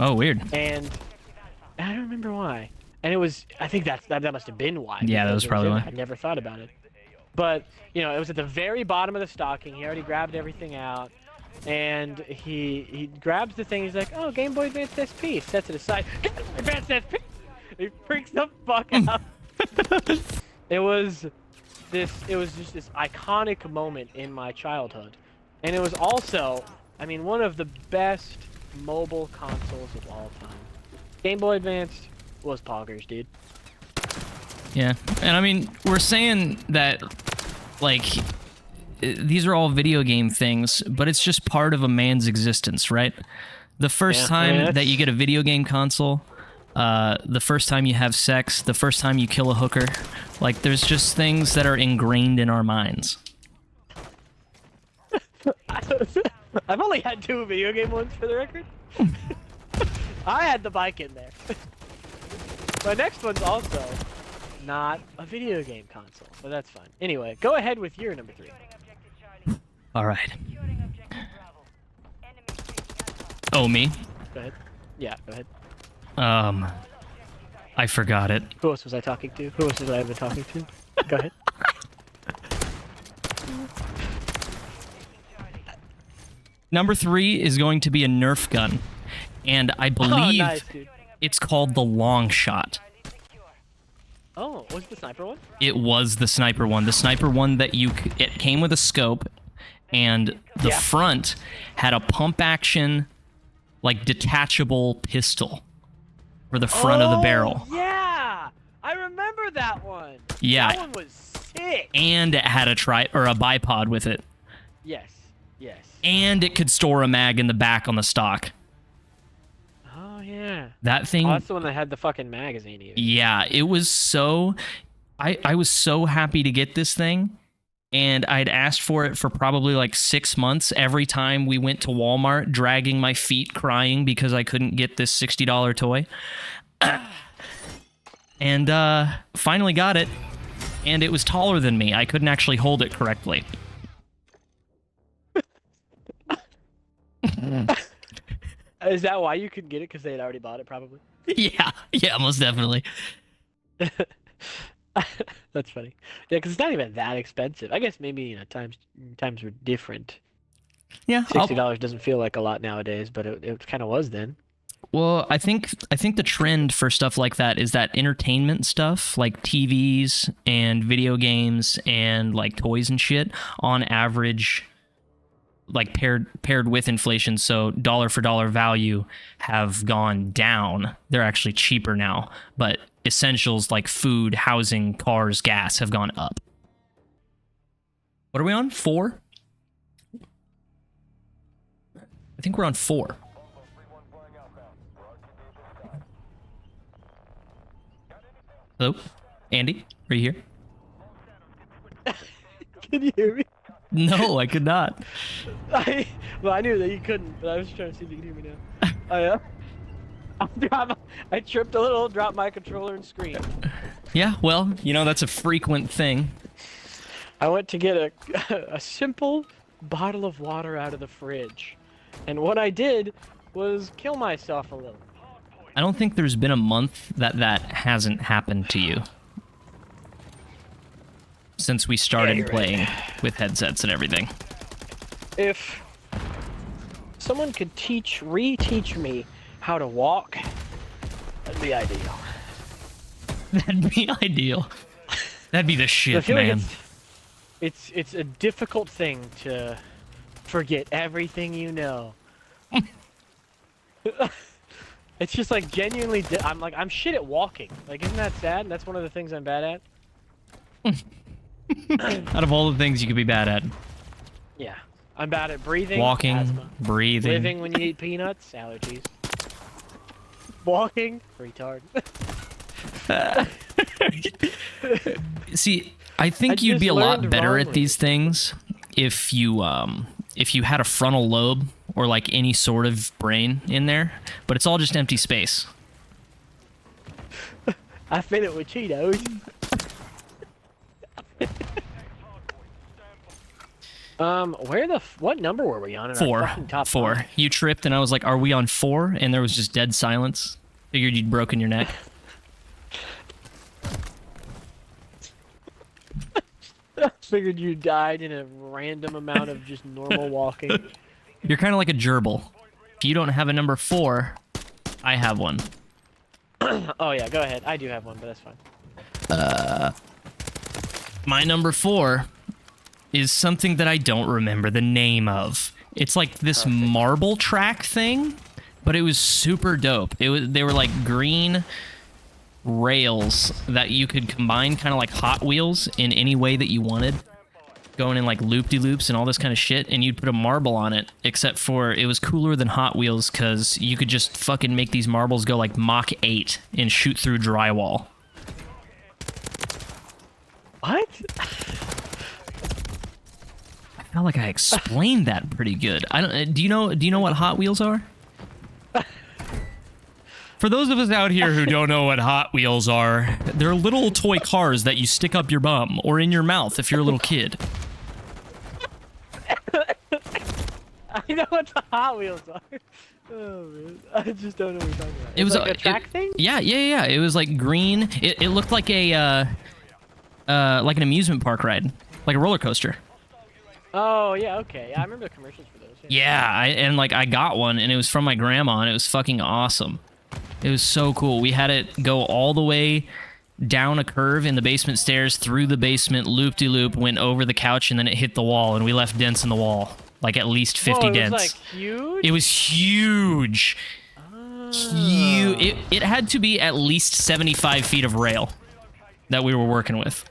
Oh, weird. And I don't remember why. And it was, I think that must have been why. Yeah, that was probably why. I never thought about it. But, it was at the very bottom of the stocking. He already grabbed everything out. And he grabs the thing. He's like, oh, Game Boy Advance SP. Sets it aside. Game Boy Advance SP! He freaks the fuck out. It was just this iconic moment in my childhood. And it was also, I mean, one of the best mobile consoles of all time. Game Boy Advance was poggers, dude. Yeah, and I mean, we're saying that, like, these are all video game things, but it's just part of a man's existence, right? The first time that you get a video game console, the first time you have sex, the first time you kill a hooker, like, there's just things that are ingrained in our minds. I've only had 2 video game ones for the record. I had the bike in there. My next one's also not a video game console, but that's fine. Anyway, go ahead with your number 3. All right. Oh, me? Go ahead. Yeah, go ahead. I forgot it. Who else was I talking to? Who else was I been talking to? Go ahead. Number 3 is going to be a Nerf gun, and I believe nice, dude. It's called the Long Shot. Oh, was it the sniper one? It was the sniper one. The sniper one that it came with a scope, and the front had a pump action, like, detachable pistol for the front of the barrel. Yeah, I remember that one. Yeah. That one was sick. And it had a bipod with it. Yes. And it could store a mag in the back on the stock. Oh yeah. That thing. Oh, that's the one that had the fucking magazine. Even. Yeah, it was so. I was so happy to get this thing, and I'd asked for it for probably like 6 months. Every time we went to Walmart, dragging my feet, crying because I couldn't get this $60 toy. And finally got it, and it was taller than me. I couldn't actually hold it correctly. Is that why you couldn't get it? Because they had already bought it, probably. Yeah, most definitely. That's funny. Yeah, because it's not even that expensive. I guess maybe times were different. Yeah, $60 doesn't feel like a lot nowadays, but it kind of was then. Well, I think the trend for stuff like that is that entertainment stuff, like TVs and video games and like toys and shit, on average, like paired with inflation, so dollar for dollar value, have gone down. They're actually cheaper now, but essentials like food, housing, cars, gas have gone up. What are we on? 4? I think we're on 4. Hello? Andy? Are you here? Can you hear me? No, I could not. I knew that you couldn't, but I was trying to see if you can hear me now. I tripped a little, dropped my controller and screen. Yeah, well, that's a frequent thing. I went to get a simple bottle of water out of the fridge. And what I did was kill myself a little. I don't think there's been a month that hasn't happened to you. since we started you're playing right. with headsets and everything. If someone could reteach me how to walk, that'd be ideal. That'd be ideal. That'd be the I shit, feel man. like it's a difficult thing to forget everything you know. It's just like genuinely. I'm shit at walking. Like, isn't that sad? That's one of the things I'm bad at. Out of all the things you could be bad at. Yeah, I'm bad at breathing. Walking, asthma. breathing. Living when you eat peanuts, allergies. Walking, retard. See, I think I you'd be a just lot learned better at wrongly. these things if you had a frontal lobe or like any sort of brain in there, but it's all just empty space. I fill it with Cheetos. What number were we on? In our fucking top Four. five? You tripped and I was like, "Are we on 4?" And there was just dead silence. Figured you'd broken your neck. Figured you died in a random amount of just normal walking. You're kind of like a gerbil. If you don't have a number 4, I have one. Oh yeah, go ahead. I do have one, but that's fine. My number 4 is something that I don't remember the name of. It's like this marble track thing, but it was super dope. They were like green rails that you could combine kind of like Hot Wheels in any way that you wanted, going in like loop-de-loops and all this kind of shit, and you'd put a marble on it, except for it was cooler than Hot Wheels because you could just fucking make these marbles go like Mach 8 and shoot through drywall. What? I felt like I explained that pretty good. I don't. Do you know what Hot Wheels are? For those of us out here who don't know what Hot Wheels are, they're little toy cars that you stick up your bum or in your mouth if you're a little kid. I know what the Hot Wheels are. Oh man, I just don't know what you're talking about. It was like a track thing. Yeah. It was like green. It looked like a like an amusement park ride, like a roller coaster. Oh yeah, okay. I remember the commercials for those. Yeah, I got one, and it was from my grandma, and it was fucking awesome. It was so cool. We had it go all the way down a curve in the basement stairs, through the basement, loop-de-loop, went over the couch, and then it hit the wall, and we left dents in the wall. Like at least 50 it dents. was like huge? It was huge. It had to be at least 75 feet of rail that we were working with.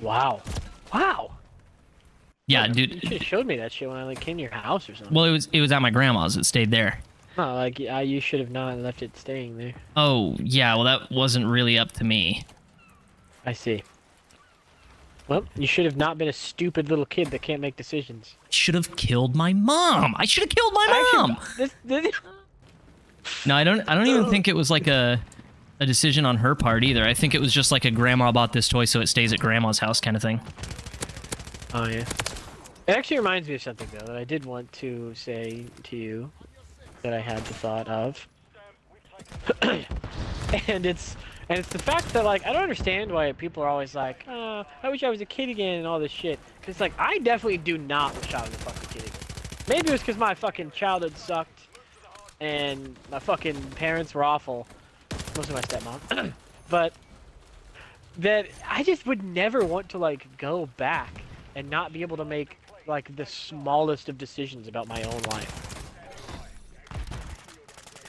Wow. Wow. Yeah, You dude. should have showed me that shit when I like came to your house or something. Well, it was at my grandma's. It stayed there. No, like you should have not left it staying there. Oh, yeah, well, that wasn't really up to me. I see. Well, you should have not been a stupid little kid that can't make decisions. Should have killed my mom. I should have killed my mom. No, I don't even think it was like a decision on her part either. I think it was just like a grandma bought this toy so it stays at grandma's house kind of thing. Oh yeah. It actually reminds me of something though that I did want to say to you that I had the thought of. and it's the fact that like I don't understand why people are always like, oh, I wish I was a kid again and all this shit. Cause like I definitely do not wish I was a fucking kid again. Maybe it was cause my fucking childhood sucked and my fucking parents were awful. Mostly my stepmom. But that I just would never want to like go back and not be able to make like the smallest of decisions about my own life.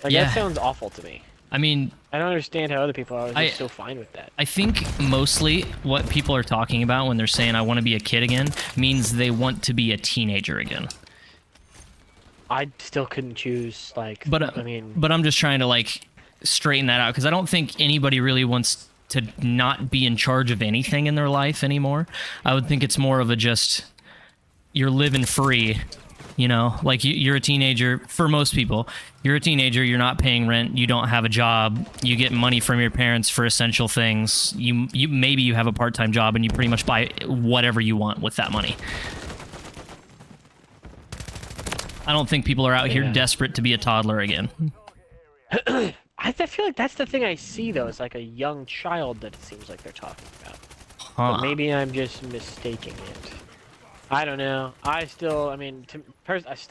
Like Yeah. that sounds awful to me. I mean, I don't understand how other people are just so fine with that. I think mostly what people are talking about when they're saying I want to be a kid again means they want to be a teenager again. I still couldn't choose like But I mean but I'm just trying to like straighten that out because I don't think anybody really wants to not be in charge of anything in their life anymore. I would think it's more of a just you're living free, you know, like you're a teenager. For most people, you're a teenager, you're not paying rent, you don't have a job, you get money from your parents for essential things. You maybe you have a part-time job and you pretty much buy whatever you want with that money. I don't think people are out here desperate to be a toddler again. I feel like that's the thing I see though. It's like a young child that it seems like they're talking about. Huh. But maybe I'm just mistaking it. I don't know. I still, I mean,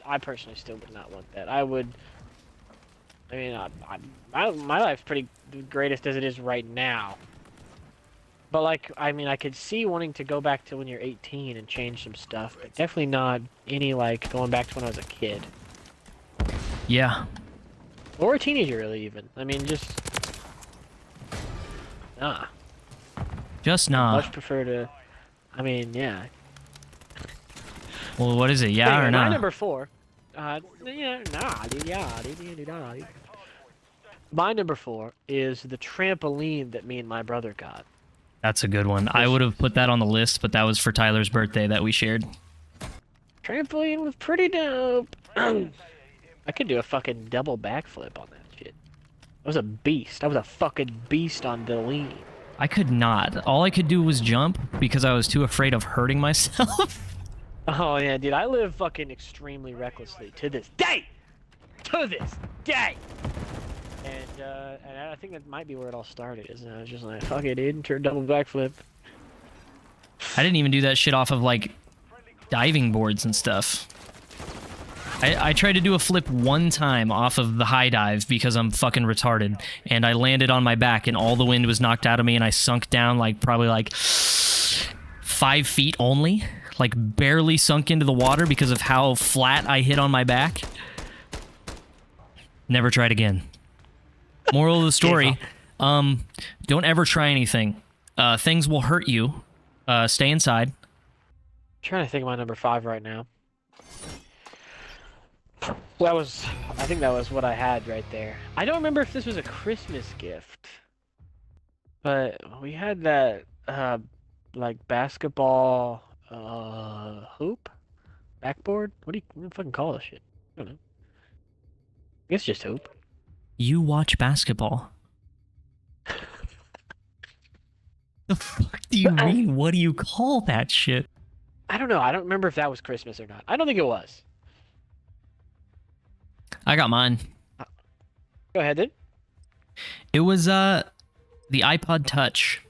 I personally still would not want that. I would. I mean, my life's pretty the greatest as it is right now. But like, I mean, I could see wanting to go back to when you're 18 and change some stuff, but definitely not any like going back to when I was a kid Yeah. or a teenager, really. Even. I mean, just nah. Just nah. Much prefer to. I mean, yeah. Well, what is it? Yeah Anyway, or my nah? number 4. Yeah, nah, dude, yeah, dude, nah, dude. My number 4 is the trampoline that me and my brother got. That's a good one. I would have put that on the list, but that was for Tyler's birthday that we shared. Trampoline was pretty dope. I could do a fucking double backflip on that shit. I was a beast. I was a fucking beast on the lean. I could not. All I could do was jump because I was too afraid of hurting myself. Oh yeah, dude, I live fucking extremely recklessly to this day. To this day. And I think that might be where it all started. Is I was just like, fuck it, dude, turn double backflip. I didn't even do that shit off of like diving boards and stuff. I tried to do a flip one time off of the high dive because I'm fucking retarded, and I landed on my back and all the wind was knocked out of me and I sunk down like probably like 5 feet only, like barely sunk into the water because of how flat I hit on my back. Never tried again. Moral of the story, don't ever try anything. Things will hurt you. Stay inside. I'm trying to think of my number 5 right now. I think that was what I had right there. I don't remember if this was a Christmas gift, but we had that, like basketball, hoop? Backboard? What do you fucking call this shit? I don't know. I guess just hoop. You watch basketball. The fuck do you mean? What do you call that shit? I don't know. I don't remember if that was Christmas or not. I don't think it was. I got mine. Go ahead, then. It was the iPod Touch.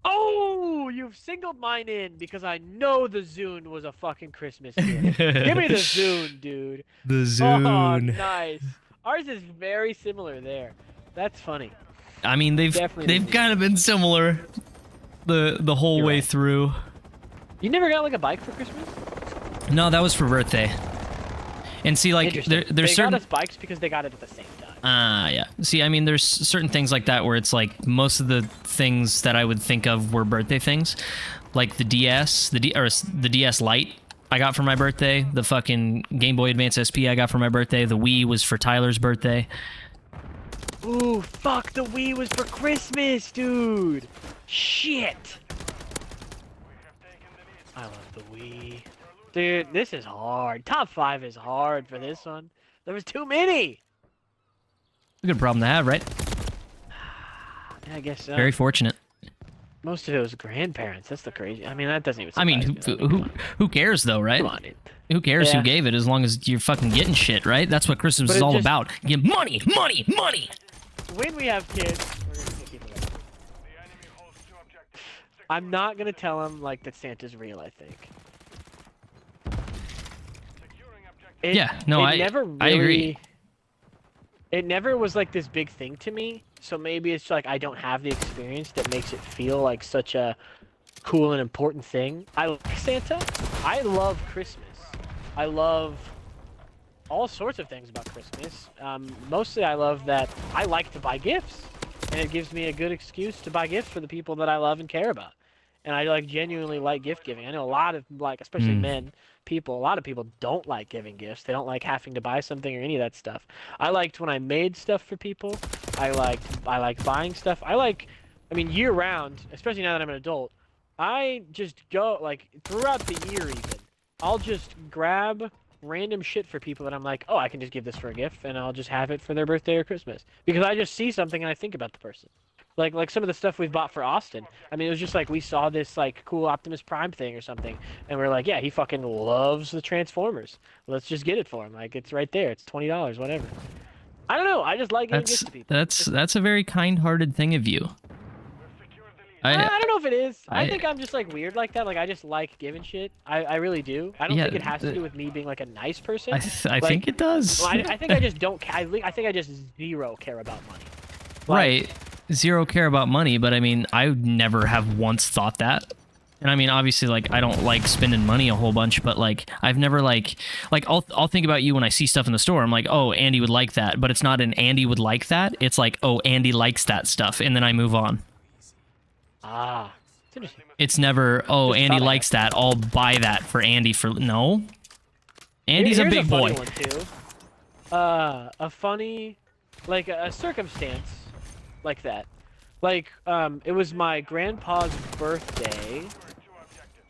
Oh, you've singled mine in because I know the Zune was a fucking Christmas gift. Give me the Zune, dude. The Oh, Zune. nice. Ours is very similar there. That's funny. I mean, they've Definitely the kind of been similar the whole You're way right. through. You never got like a bike for Christmas? No, that was for birthday. And see, like, Interesting. there's they certain... got us bikes because they got it at the same time. Yeah. See, I mean, there's certain things like that where it's like most of the things that I would think of were birthday things, like the DS, the DS Lite I got for my birthday, the fucking Game Boy Advance SP I got for my birthday, the Wii was for Tyler's birthday. Ooh, fuck, the Wii was for Christmas, dude. Shit. I love the Wii. Dude, this is hard. Top 5 is hard for this one. There was too many. A good problem to have, right? Yeah, I guess so. Very fortunate. Most of it was grandparents. That's the crazy. I mean, that doesn't even. I mean, surprise me. who cares though, right? Come on, dude. Who cares Yeah. who gave it as long as you're fucking getting shit, right? That's what Christmas But is it all just- about. Get money, money, money. When we have kids, we're gonna keep it up. I'm not gonna tell them like that Santa's real. I think. Yeah, no, I agree. It never was like this big thing to me, so maybe it's like I don't have the experience that makes it feel like such a cool and important thing. I like Santa. I love Christmas. I love all sorts of things about Christmas. Mostly I love that I like to buy gifts, and it gives me a good excuse to buy gifts for the people that I love and care about. And I like genuinely like gift giving. I know a lot of like, especially men, a lot of people don't like giving gifts. They don't like having to buy something or any of that stuff. I liked when I made stuff for people. I like buying stuff. I mean, year round, especially now that I'm an adult, I just go like throughout the year even. I'll just grab random shit for people that I'm like, oh, I can just give this for a gift, and I'll just have it for their birthday or Christmas because I just see something and I think about the person. Like some of the stuff we've bought for Austin. I mean, it was just like we saw this like cool Optimus Prime thing or something, and we're like, yeah, he fucking loves the Transformers. Let's just get it for him. Like it's right there. It's $20, whatever. I don't know. I just like giving gifts to people. That's a very kind-hearted thing of you. I don't know if it is. I think I'm just like weird like that. Like I just like giving shit. I really do. I don't think it has to do with me being like a nice person. I think it does. Well, I think I just don't. I think I just zero care about money. Right. Zero care about money, but I mean, I would never have once thought that. And I mean, obviously, like, I don't like spending money a whole bunch, but like, I've never like I'll think about you when I see stuff in the store. I'm like, oh, Andy would like that, but it's not an Andy would like that. It's like, oh, Andy likes that stuff, and then I move on. Ah, it's interesting. It's never, oh, Andy likes that. I'll buy that for Andy for no. Andy's a big boy. One too. A funny, like a circumstance like that. Like, it was my grandpa's birthday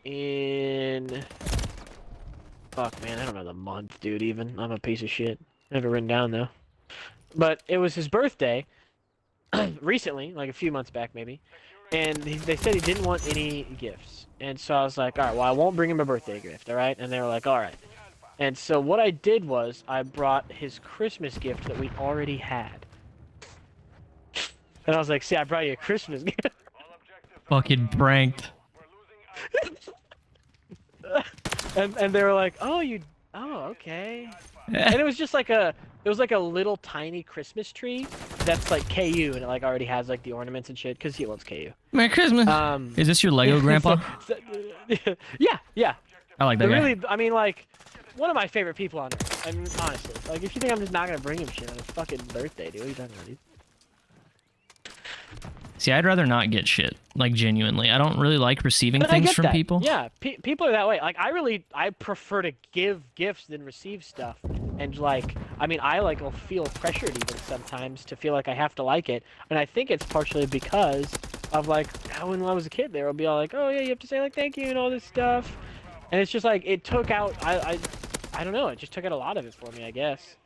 in... Fuck, man, I don't know the month, dude, even. I'm a piece of shit. I have it written down, though. But it was his birthday recently, like a few months back, maybe. And they said he didn't want any gifts. And so I was like, alright, well, I won't bring him a birthday gift, alright? And they were like, alright. And so what I did was, I brought his Christmas gift that we already had. And I was like, see, I brought you a Christmas gift. Fucking pranked. and they were like, oh, okay. And it was just like it was like a little tiny Christmas tree that's like KU, and it like already has like the ornaments and shit, because he loves KU. Merry Christmas. Is this your Lego grandpa? Yeah. I like that guy. Really, I mean, like, one of my favorite people on earth. I mean, honestly. Like, if you think I'm just not gonna bring him shit on his fucking birthday, dude, what are you talking about, dude? See, I'd rather not get shit. Like, genuinely. I don't really like receiving things from people. Yeah, people are that way. Like, I prefer to give gifts than receive stuff. And, like, I mean, I, like, will feel pressured even sometimes to feel like I have to like it. And I think it's partially because of, like, how when I was a kid, they would be all like, oh, yeah, you have to say, like, thank you and all this stuff. And it's just, like, it took out, I don't know, it just took out a lot of it for me, I guess.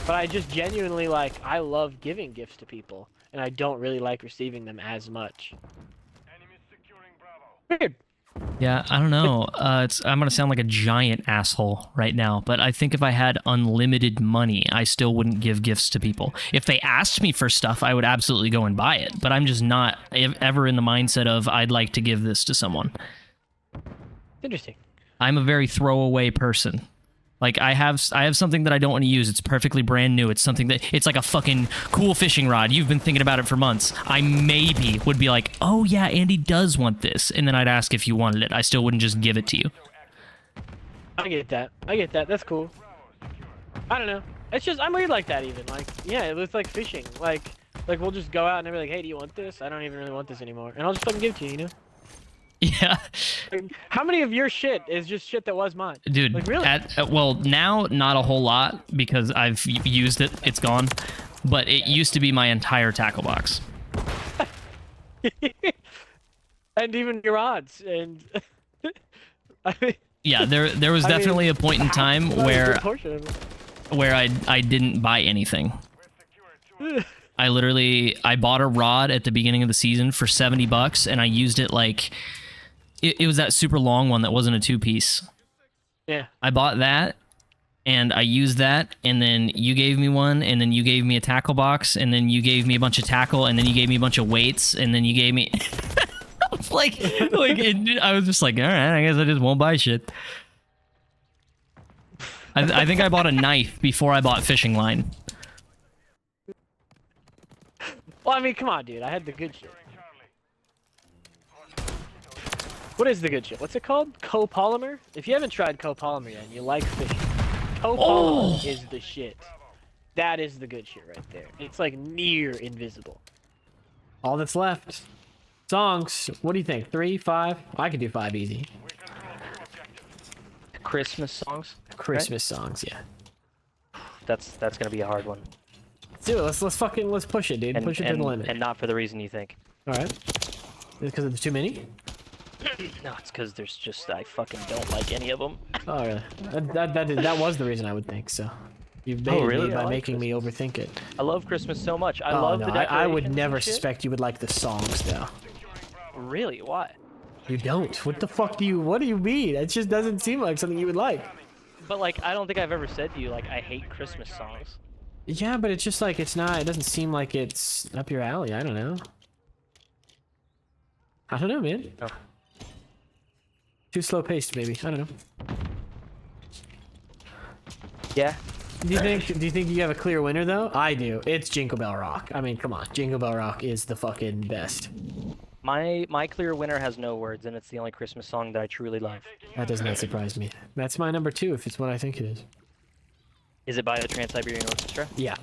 But I just genuinely, like, I love giving gifts to people. And I don't really like receiving them as much. Weird. Yeah, I don't know. I'm gonna sound like a giant asshole right now, but I think if I had unlimited money, I still wouldn't give gifts to people. If they asked me for stuff, I would absolutely go and buy it. But I'm just not ever in the mindset of I'd like to give this to someone. Interesting. I'm a very throwaway person. Like, I have something that I don't want to use. It's perfectly brand new. It's something that... It's like a fucking cool fishing rod. You've been thinking about it for months. I maybe would be like, oh, yeah, Andy does want this. And then I'd ask if you wanted it. I still wouldn't just give it to you. I get that. That's cool. I don't know. It's just... I'm weird like that, even. Like, yeah, it's like fishing. Like we'll just go out and they'll be like, hey, do you want this? I don't even really want this anymore. And I'll just fucking give it to you, you know? Yeah. How many of your shit is just shit that was mine? Dude, like, really? Well, now not a whole lot because I've used it. It's gone. But it used to be my entire tackle box. And even your odds. And I mean, yeah, there was definitely a point in time where I didn't buy anything. I bought a rod at the beginning of the season for $70 and I used it like it was that super long one that wasn't a two-piece. Yeah. I bought that and I used that, and then you gave me one, and then you gave me a tackle box, and then you gave me a bunch of tackle, and then you gave me a bunch of weights, and then you gave me I was just like, all right, I guess I just won't buy shit. I think I bought a knife before I bought fishing line. Well, I mean, come on, dude. I had the good shit. What is the good shit? What's it called? Copolymer? If you haven't tried copolymer yet and you like fishing, copolymer is the shit. That is the good shit right there. It's like near invisible. All that's left. Songs. What do you think? 3, 5? I could do 5 easy. Christmas songs? Christmas songs, yeah. That's gonna be a hard one. Let's do it. Let's push it, dude. Push it to the limit. And not for the reason you think. All right. Because there's too many? No, it's because there's just I fucking don't like any of them. Oh, really? That was the reason I would think so. You've baited really? me by making me overthink it. I love Christmas so much. I love the decorations. I would never and shit. suspect you would like the songs, though. Really? Why? You don't. What the fuck do you? What do you mean? It just doesn't seem like something you would like. But like, I don't think I've ever said to you like I hate Christmas songs. Yeah, but it's just like it's not. It doesn't seem like it's up your alley. I don't know. I don't know, man. Oh. Too slow paced, maybe. I don't know. Yeah. Do you think you have a clear winner though? I do. It's Jingle Bell Rock. I mean, come on. Jingle Bell Rock is the fucking best. My clear winner has no words, and it's the only Christmas song that I truly love. That does not surprise me. That's my number 2 if it's what I think it is. Is it by the Trans-Siberian Orchestra? Yeah.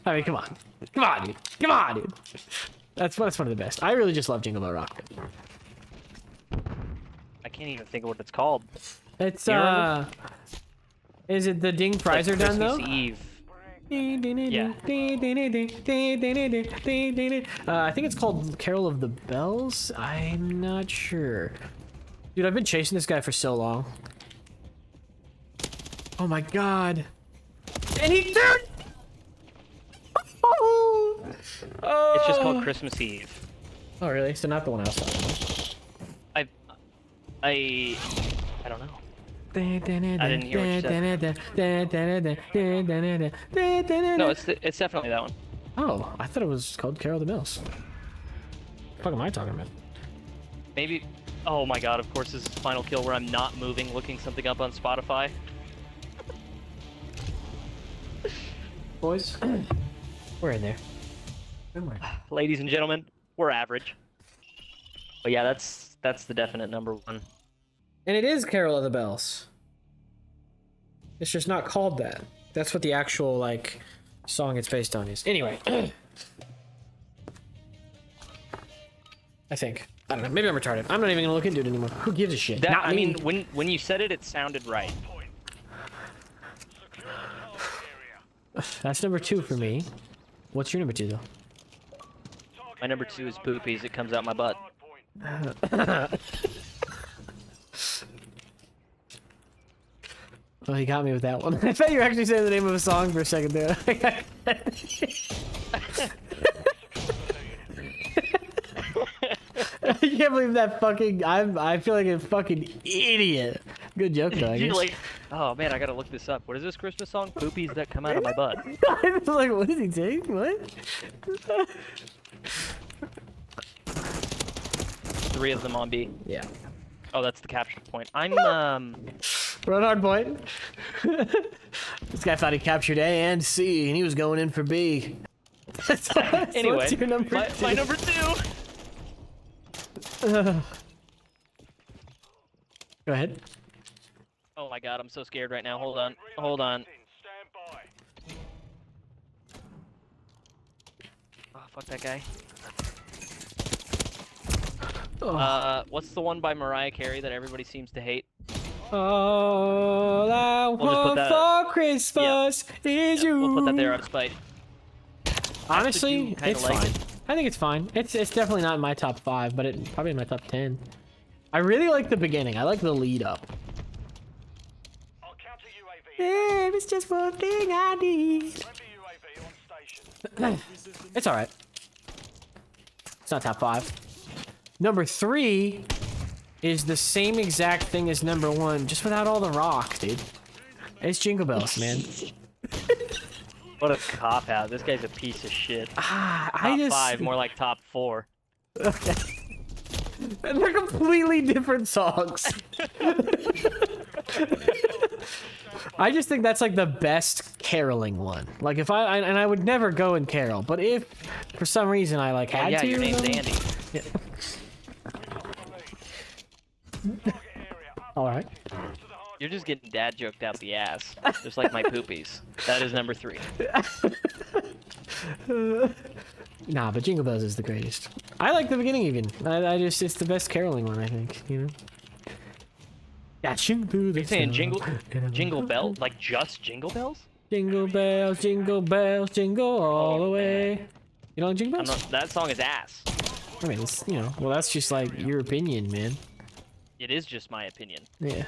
I mean, come on. Come on, dude. Come on, dude. That's one of the best. I really just love Jingle Bell Rock. I can't even think of what it's called. It's, You remember? is it the Ding Prizer Like done, Christmas though? Eve. I think it's called Carol of the Bells. I'm not sure. Dude, I've been chasing this guy for so long. Oh my god. And he turned! Oh! It's just called Christmas Eve. Oh, really? So not the one I was talking about. I don't know. I didn't hear what No, it's definitely that one. Oh, I thought it was called Carol of the Bells. What the fuck am I talking about? Maybe. Oh my god! Of course, this is Final Kill where I'm not moving, looking something up on Spotify. Boys, we're in there. Ladies and gentlemen, we're average. But yeah, that's the definite number one. And it is Carol of the Bells. It's just not called that. That's what the actual, like, song it's based on is. Anyway. I think. I don't know. Maybe I'm retarded. I'm not even gonna look into it anymore. Who gives a shit? That, Not I me. mean, when you said it, it sounded right. That's number 2 for me. What's your number 2, though? My number 2 is Poopies. It comes out my butt. Well, he got me with that one. I thought you were actually saying the name of a song for a second there. I can't believe that fucking. I feel like a fucking idiot. Good joke, though. I You're guess. like, oh man, I gotta look this up. What is this Christmas song? Poopies that come out of my butt. I was like, what is he saying? What? 3 of them on B. Yeah. Oh, that's the capture point. I'm Run hard point. This guy thought he captured A and C, and he was going in for B. So anyway. what's your number my 2? number 2. Go ahead. Oh my god, I'm so scared right now. Hold on. Hold on. Oh, fuck that guy. What's the one by Mariah Carey that everybody seems to hate? All I We'll just put want that- for Christmas is you. We'll put that there out of spite. Honestly, kinda it's like fine. it. I think it's fine. It's definitely not in my top 5, but it's probably in my top 10. I really like the beginning. I like the lead up. There is just one thing I need. It's alright. It's not top 5. Number 3 is the same exact thing as number 1, just without all the rock, dude. It's Jingle Bells, man. What a cop out. This guy's a piece of shit. I Top just 5, more like top 4. Okay. And they're completely different songs. I just think that's like the best caroling one. Like if I would never go and carol, but if for some reason I like had Yeah, to. your name's then- Andy. Yeah. All right. You're just getting dad joked out the ass. Just like my poopies. That is number 3. Nah, but Jingle Bells is the greatest. I like the beginning even. I just it's the best caroling one I think. You know. Dashing through the You're saying snow. jingle bell? Like just jingle bells? Jingle bells, jingle all the way. You don't like Jingle I'm Bells? not, that song is ass. I mean, it's, you know, well, that's just like your opinion, man. It is just my opinion. Yeah.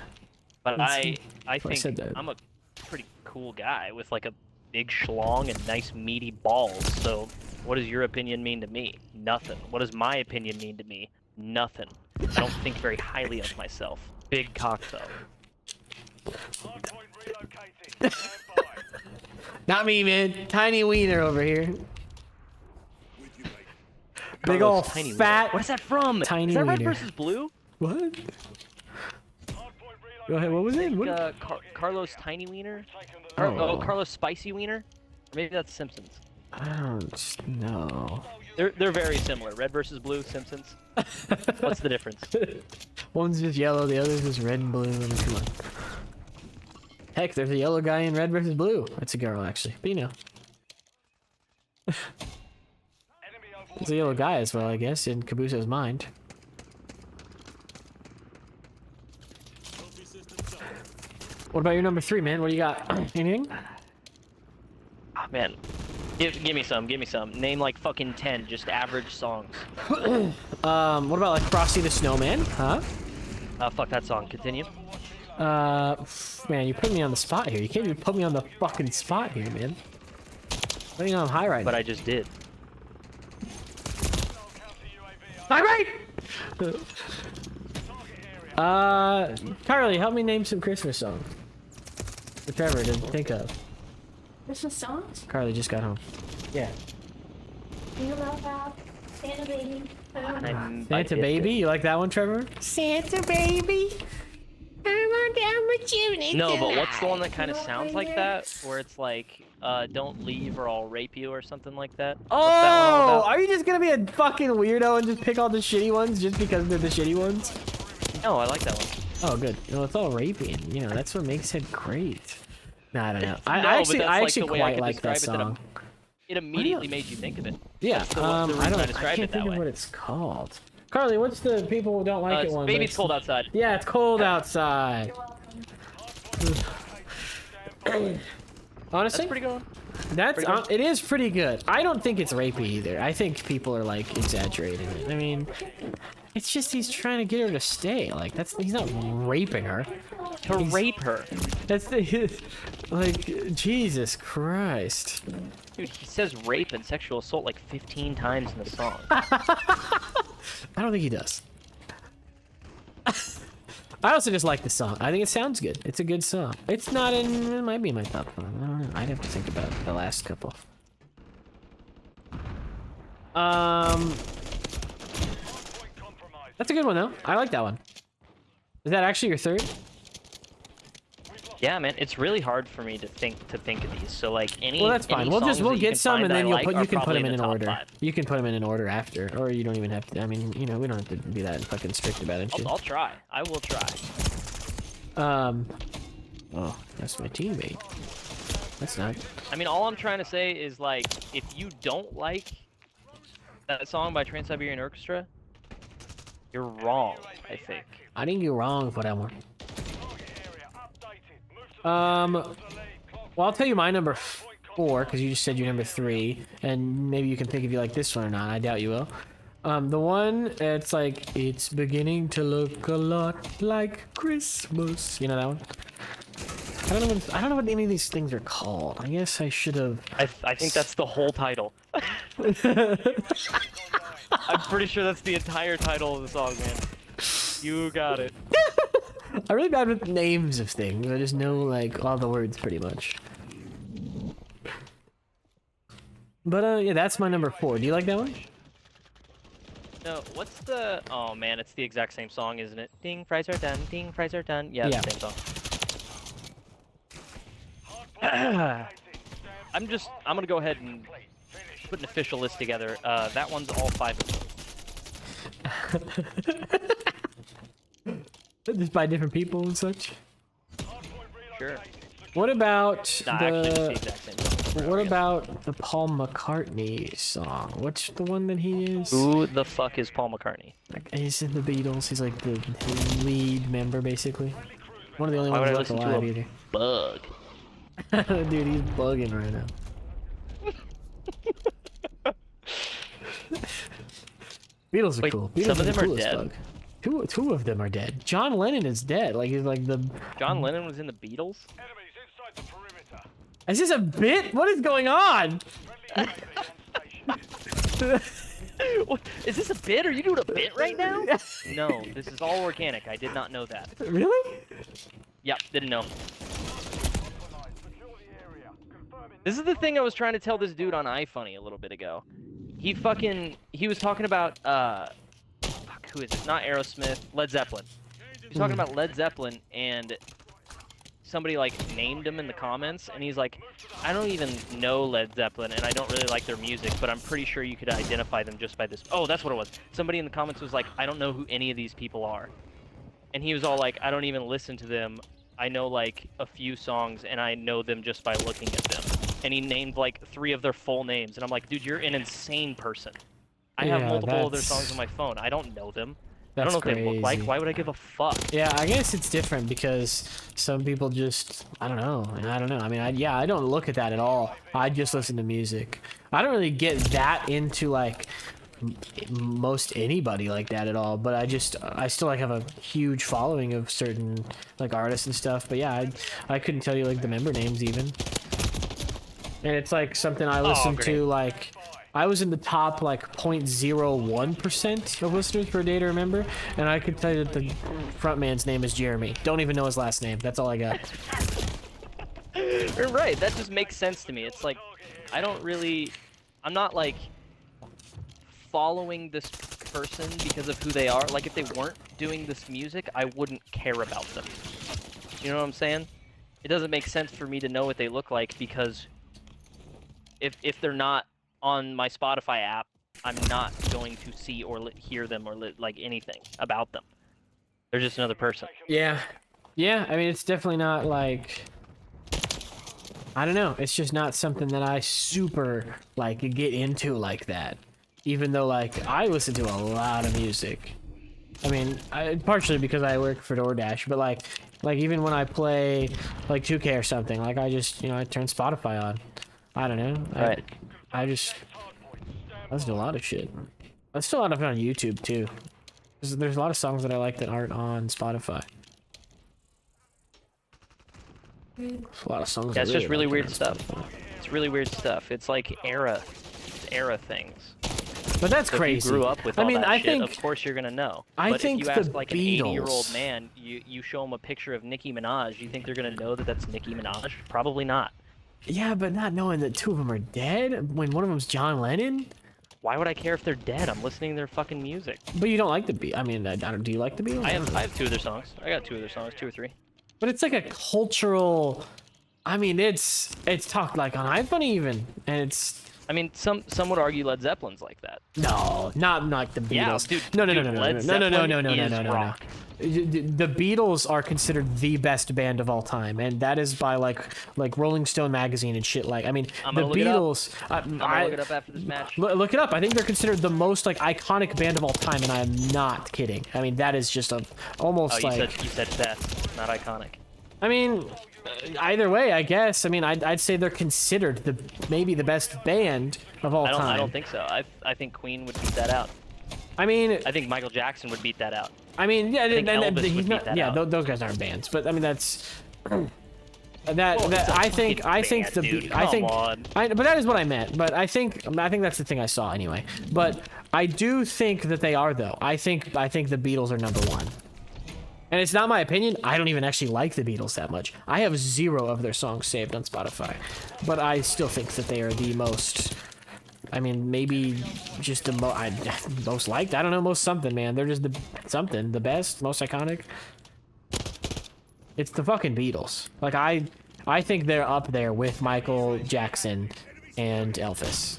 But That's- I I said think that. I'm a pretty cool guy with like a big schlong and nice meaty balls. So what does your opinion mean to me? Nothing. What does my opinion mean to me? Nothing. I don't think very highly of myself. Big cock though. Not me, man. Tiny wiener over here. Big Carlos, ol' tiny fat. wiener. What is that from? Tiny Is that Red wiener. versus Blue? What? Go ahead. What was it? What? Carlos Tiny Wiener? Oh. Carlos Spicy Wiener? Or maybe that's Simpsons. I don't know. They're very similar. Red versus Blue, Simpsons. What's the difference? One's just yellow, the other's just red and blue. I mean, come on. Heck, there's a yellow guy in Red versus Blue. That's a girl, actually. But you know. There's a yellow guy as well, I guess, in Kabuto's mind. What about your number 3, man? What do you got? Anything? Oh, man. Give me some. Name like fucking 10, just average songs. What about like Frosty the Snowman? Huh? Fuck that song. Continue. Man, you put me on the spot here. You can't even put me on the fucking spot here, man. I think I'm high right But now. I just did. High right! Carly, help me name some Christmas songs. That Trevor didn't think of. Christmas songs? Carly just got home. Yeah. You love that. Santa Baby. I don't know. Santa Baby? You like that one, Trevor? Santa Baby. I want down with you. No, but what's the one that kind of sounds like that? Where it's like, don't leave or I'll rape you or something like that? What's that one all Oh, about? are you just gonna be a fucking weirdo and just pick all the shitty ones just because they're the shitty ones? No, I like that one. Oh, good. No, it's all rapey, and you know that's what makes it great. No, I don't know. No, I but actually that's like the way I quite could like that describe it, that song. It immediately made you think of it. Yeah. That's the I reason I don't. I described can't it that think of way. what it's called. Carly, what's the people who don't like it one? Baby, but it's cold outside. Yeah, it's cold outside. Honestly, That's pretty good. That's pretty good. it is pretty good. I don't think it's rapey either. I think people are like exaggerating it. I mean, it's just he's trying to get her to stay. Like he's not raping her. To rape her. That's the like Jesus Christ. Dude, he says rape and sexual assault like 15 times in the song. I don't think he does. I also just like the song. I think it sounds good. It's a good song. It's not in. It might be in my top 5. I don't know. I'd have to think about the last couple. That's a good one though. I like that one. Is that actually your 3rd? Yeah, man, it's really hard for me to think of these. So like any. Well, that's fine. any We'll songs that you get can some, find and that then I like you are can put probably them in the an top order. 5. You can put them in an order after, or you don't even have to. I mean, you know, we don't have to be that fucking strict about it. I'll try. I will try. Oh, that's my teammate. That's not. I mean, all I'm trying to say is like, if you don't like that song by Trans-Siberian Orchestra, you're wrong. I think. I think you're wrong for that one. Well, I'll tell you my number 4 because you just said your number 3, and maybe you can think if you like this one or not. I doubt you will. The one that's like it's beginning to look a lot like Christmas. You know that one? I don't know what any of these things are called. I guess I should have. I think that's the whole title. I'm pretty sure that's the entire title of the song, man. You got it. I'm really bad with names of things. I just know like all the words pretty much. But yeah, that's my number 4. Do you like that one? No, what's the? Oh man, it's the exact same song, isn't it? Ding, fries are done. Ding, fries are done. Yeah, Yeah. the same song. I'm gonna go ahead and put an official list together. That one's all 5 of them. Just by different people and such. Sure. What about Nah, actually, it's the exact same song. what about the Paul McCartney song? What's the one that he is? Who the fuck is Paul McCartney? Like, he's in the Beatles. He's like the lead member, basically. One of the only Why would I ones left listen to alive, a either. bug? Dude, he's bugging right now. Beatles are Wait, cool. Beatles some of the them are coolest dead? bug. Two of them are dead. John Lennon is dead. Like he's like the. John Lennon was in the Beatles? Is this a bit? What is going on? What? Is this a bit? Are you doing a bit right now? No, this is all organic. I did not know that. Really? Yep, didn't know. This is the thing I was trying to tell this dude on iFunny a little bit ago. He was talking about, fuck, who is it? Not Aerosmith, Led Zeppelin. He was talking about Led Zeppelin, and somebody, like, named him in the comments, and he's like, I don't even know Led Zeppelin, and I don't really like their music, but I'm pretty sure you could identify them just by this. Oh, that's what it was. Somebody in the comments was like, I don't know who any of these people are. And he was all like, I don't even listen to them. I know, like, a few songs, and I know them just by looking at them. And he named, like, 3 of their full names, and I'm like, dude, you're an insane person. I have multiple of their songs on my phone. I don't know them. I don't know what they look like. Why would I give a fuck? Yeah, I guess it's different because some people just, I don't know. I mean, I don't look at that at all. I just listen to music. I don't really get that into, like, most anybody like that at all, but I still, like, have a huge following of certain, like, artists and stuff. But yeah, I couldn't tell you, like, the member names even. And it's, like, something I listen to, like, I was in the top, like, 0.01% of listeners per day to remember, and I could tell you that the frontman's name is Jeremy. Don't even know his last name. That's all I got. You're right. That just makes sense to me. It's like, I'm not, like, following this person because of who they are. Like, if they weren't doing this music, I wouldn't care about them. You know what I'm saying? It doesn't make sense for me to know what they look like because if they're not on my Spotify app, I'm not going to see or hear them or like anything about them. They're just another person. Yeah. Yeah, I mean, it's definitely not, like, I don't know. It's just not something that I super, like, get into like that. Even though, like, I listen to a lot of music. I mean, partially because I work for DoorDash, but, like even when I play, like, 2K or something, like, I just, I turn Spotify on. I don't know. Right. I listen to a lot of shit. I listen to a lot of it on YouTube, too. There's a lot of songs that I like that aren't on Spotify. There's a lot of songs. Yeah, it's just really like weird stuff. It's really weird stuff. It's like era things. But that's So crazy. If you grew up with all that I shit, think, of course you're gonna know. I but think if you ask the like an Beatles. 80-year-old man, you show him a picture of Nicki Minaj, you think they're gonna know that that's Nicki Minaj? Probably not. Yeah, but not knowing that 2 of them are dead when one of them's John Lennon. Why would I care if they're dead? I'm listening to their fucking music. But you don't like the Beatles. I mean, do you like the Beatles? I have 2 of their songs. I got 2 of their songs, 2 or 3. But it's like a cultural. I mean, it's talked like on iPhone even, and it's. I mean, some would argue Led Zeppelin's like that. No, not like the Yeah, Beatles. dude, No. Led Zeppelin is rock. The Beatles are considered the best band of all time, and that is by like Rolling Stone magazine and shit. Like, I mean, I'm the gonna look it up. Beatles. I'm gonna look it up after this match. Look it up. I think they're considered the most like iconic band of all time, and I am not kidding. I mean, that is just almost Oh, you like. said best, not iconic. I mean, either way, I guess. I mean, I'd say they're considered maybe the best band of all time. I don't think so. I think Queen would beat that out. I mean, I think Michael Jackson would beat that out. yeah, think Elvis he's would not. beat that Yeah, out. those guys aren't bands, but I mean that's. Well, it's a I think fucking the band, dude. I think Come on. but that is what I meant. But I think that's the thing I saw anyway. But I do think that they are though. I think the Beatles are number 1. And it's not my opinion. I don't even actually like the Beatles that much. I have 0 of their songs saved on Spotify. But I still think that they are the most. I mean, maybe just the most liked. I don't know, most something, man. They're just the best, most iconic. It's the fucking Beatles. Like I think they're up there with Michael Jackson and Elvis.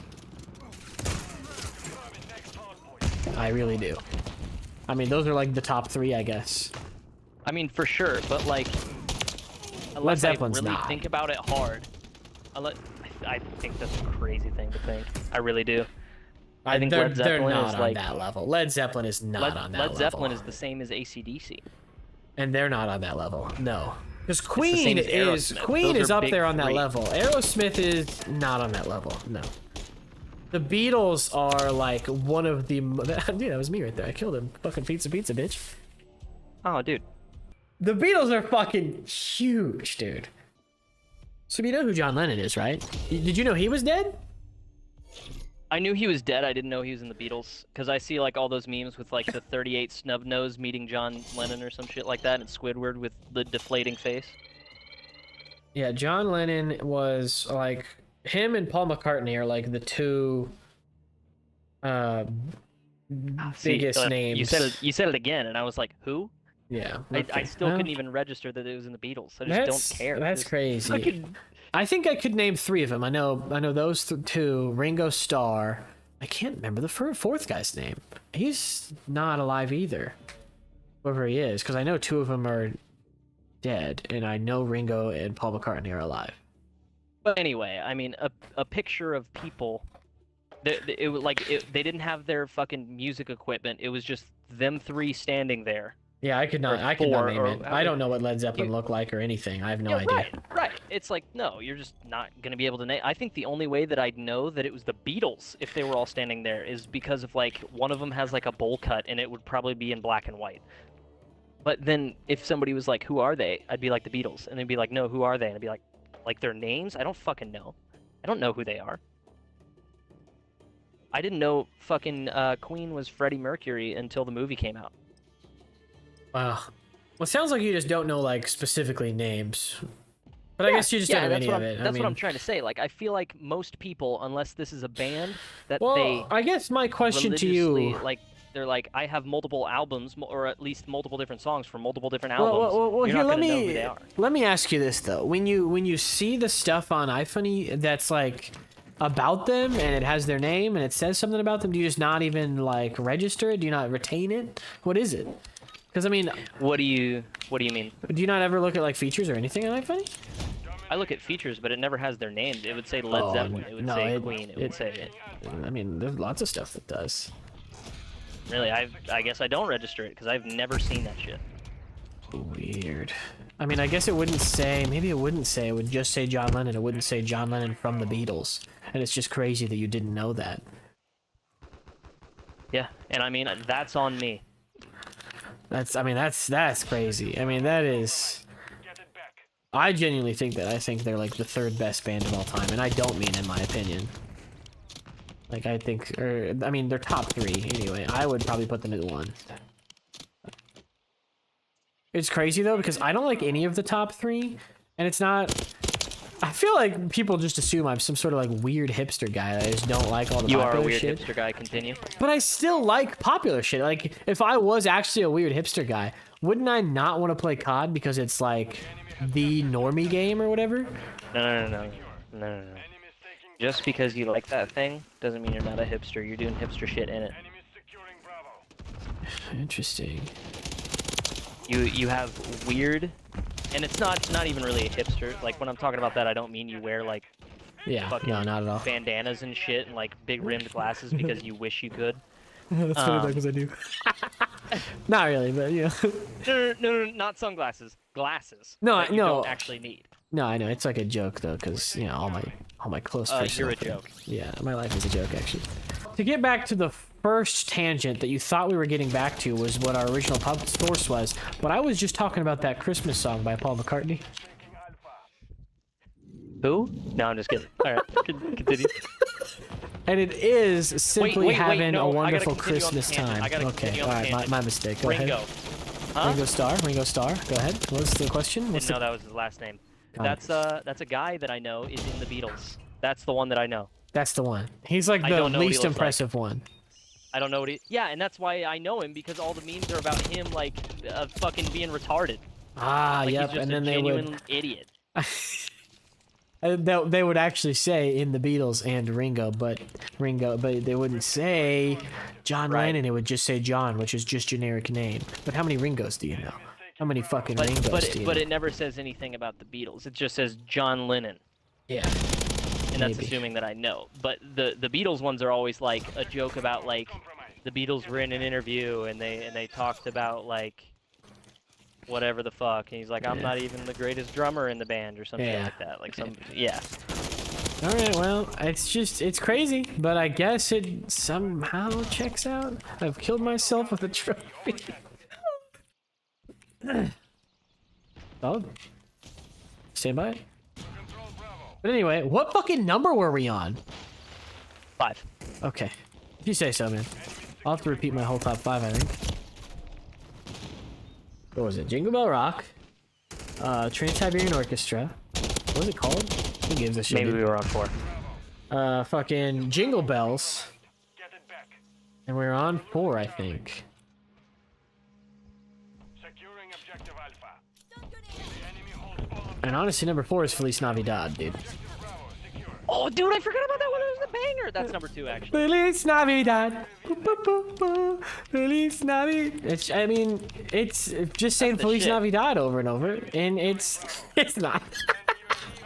I really do. I mean, those are like the top 3, I guess. I mean, for sure, but like, Led unless Zeppelin's I really not. think about it hard, I think that's a crazy thing to think. I really do. I think they're Led Zeppelin not is on like that level. Led Zeppelin is not on that level. Led Zeppelin is the same as AC/DC. And they're not on that level. No. Because same Queen as is Aerosmith. Those are up big there on that 3. level. Aerosmith is not on that level. No. The Beatles are like one of the dude, that was me right there. I killed him. Fucking pizza, bitch. Oh, dude. The Beatles are fucking huge, dude. So you know who John Lennon is, right? Did you know he was dead? I knew he was dead. I didn't know he was in the Beatles because I see like all those memes with like the 38 snub nose meeting John Lennon or some shit like that, and Squidward with the deflating face. Yeah, John Lennon was like him and Paul McCartney are like the two biggest names. You said it again, and I was like, who? Yeah, I still couldn't even register that it was in the Beatles. I just don't care. That's Just crazy. fucking- I think I could name 3 of them. I know those two. Ringo Starr. I can't remember the fourth guy's name. He's not alive either. Whoever he is, because I know 2 of them are dead, and I know Ringo and Paul McCartney are alive. But anyway, I mean, a picture of people. It was like they didn't have their fucking music equipment. It was just them 3 standing there. Yeah, I could not four, name or- it. I don't know what Led Zeppelin looked like or anything. I have no idea. Right. It's like, no, you're just not gonna be able to name. I think the only way that I'd know that it was the Beatles if they were all standing there is because of like one of them has like a bowl cut and it would probably be in black and white. But then if somebody was like, "Who are they?" I'd be like the Beatles, and they'd be like, "No, who are they?" And I'd be like their names? I don't fucking know. I don't know who they are. I didn't know fucking Queen was Freddie Mercury until the movie came out. Wow. Well, it sounds like you just don't know like specifically names. But I guess you just don't know any of it. That's what I'm trying to say. Like, I feel like most people, unless this is a band that Well, they I guess my question to you, religiously, like, they're like, I have multiple albums, or at least multiple different songs for multiple different albums. well, You're here, not gonna know who they are. let me ask you this though. When you see the stuff on iFunny that's like about them and it has their name and it says something about them, do you just not even like register it? Do you not retain it? What is it? Because I mean, What do you mean? do you not ever look at like features or anything on iFunny? I look at features, but it never has their names. It would say Led Zeppelin. It would say Queen. It would say it. I mean, there's lots of stuff that does. Really, I guess I don't register it because I've never seen that shit. Weird. I mean, I guess it wouldn't say. Maybe it wouldn't say. It would just say John Lennon. It wouldn't say John Lennon from the Beatles. And it's just crazy that you didn't know that. Yeah, and I mean that's on me. That's crazy. I mean, that is. I genuinely think that. I think they're like the 3rd best band of all time, and I don't mean in my opinion. Like I think, or I mean, they're top 3 anyway. I would probably put them at 1. It's crazy though because I don't like any of the top 3, and it's not. I feel like people just assume I'm some sort of like weird hipster guy. I just don't like all the You popular are a weird shit. hipster guy. Continue. But I still like popular shit. Like, if I was actually a weird hipster guy, wouldn't I not want to play COD because it's like the normie game or whatever? No. Just because you like that thing doesn't mean you're not a hipster. You're doing hipster shit in it. Interesting. You have weird, and it's not even really a hipster. Like when I'm talking about that, I don't mean you wear like Yeah, fucking no, not at all. bandanas and shit and like big rimmed glasses because you wish you could. That's funny though, because I do. Not really, but yeah. No, not sunglasses. Glasses. No, that you no. don't actually need. No, I know it's like a joke though, because you know all my close friends. You're a joke. Yeah, my life is a joke actually. To get back to the first tangent that you thought we were getting back to was what our original pub source was, but I was just talking about that Christmas song by Paul McCartney. Who? No, I'm just kidding. All right, continue. And it is simply having no, a I gotta wonderful continue on the Christmas tangent. time. I gotta Okay, continue on the alright, tangent. my mistake. Go Ringo. ahead. Huh? Ringo Starr. Go ahead. What's the question? Didn't know that was his last name. Got That's a guy that I know is in the Beatles. That's the one that I know. That's the one. He's like I the don't know what he least looks like. impressive one. I don't know what he. Yeah, and that's why I know him because all the memes are about him like fucking being retarded. Ah, Like yep. he's just And a then they genuine would idiot. they would actually say in the Beatles and Ringo, but they wouldn't say John Right. Lennon. It would just say John, which is just generic name. But how many Ringos do you know? How many fucking Ringos do you know? But it never says anything about the Beatles. It just says John Lennon. Yeah. And that's Maybe. assuming that I know. But the Beatles ones are always like a joke about like the Beatles were in an interview and they talked about like whatever the fuck, and he's like, I'm Yeah. not even the greatest drummer in the band or something Yeah. like that. Like some yeah. All right, well, it's crazy, but I guess it somehow checks out. I've killed myself with a trophy. Oh, stand by. But anyway, what fucking number were we on? 5. Okay. If you say so, man. I'll have to repeat my whole top 5, I think. What was it? Jingle Bell Rock. Trans-Siberian Orchestra. What was it called? Who gives a shit? Maybe we were on 4. Fucking Jingle Bells. And we're on 4, I think. And honestly, number 4 is Feliz Navidad, dude. Oh, dude, I forgot about that one. It was the banger. That's number 2, actually. Feliz Navidad. Feliz Navidad. I mean, it's just saying the Feliz shit. Navidad over and over, and it's not.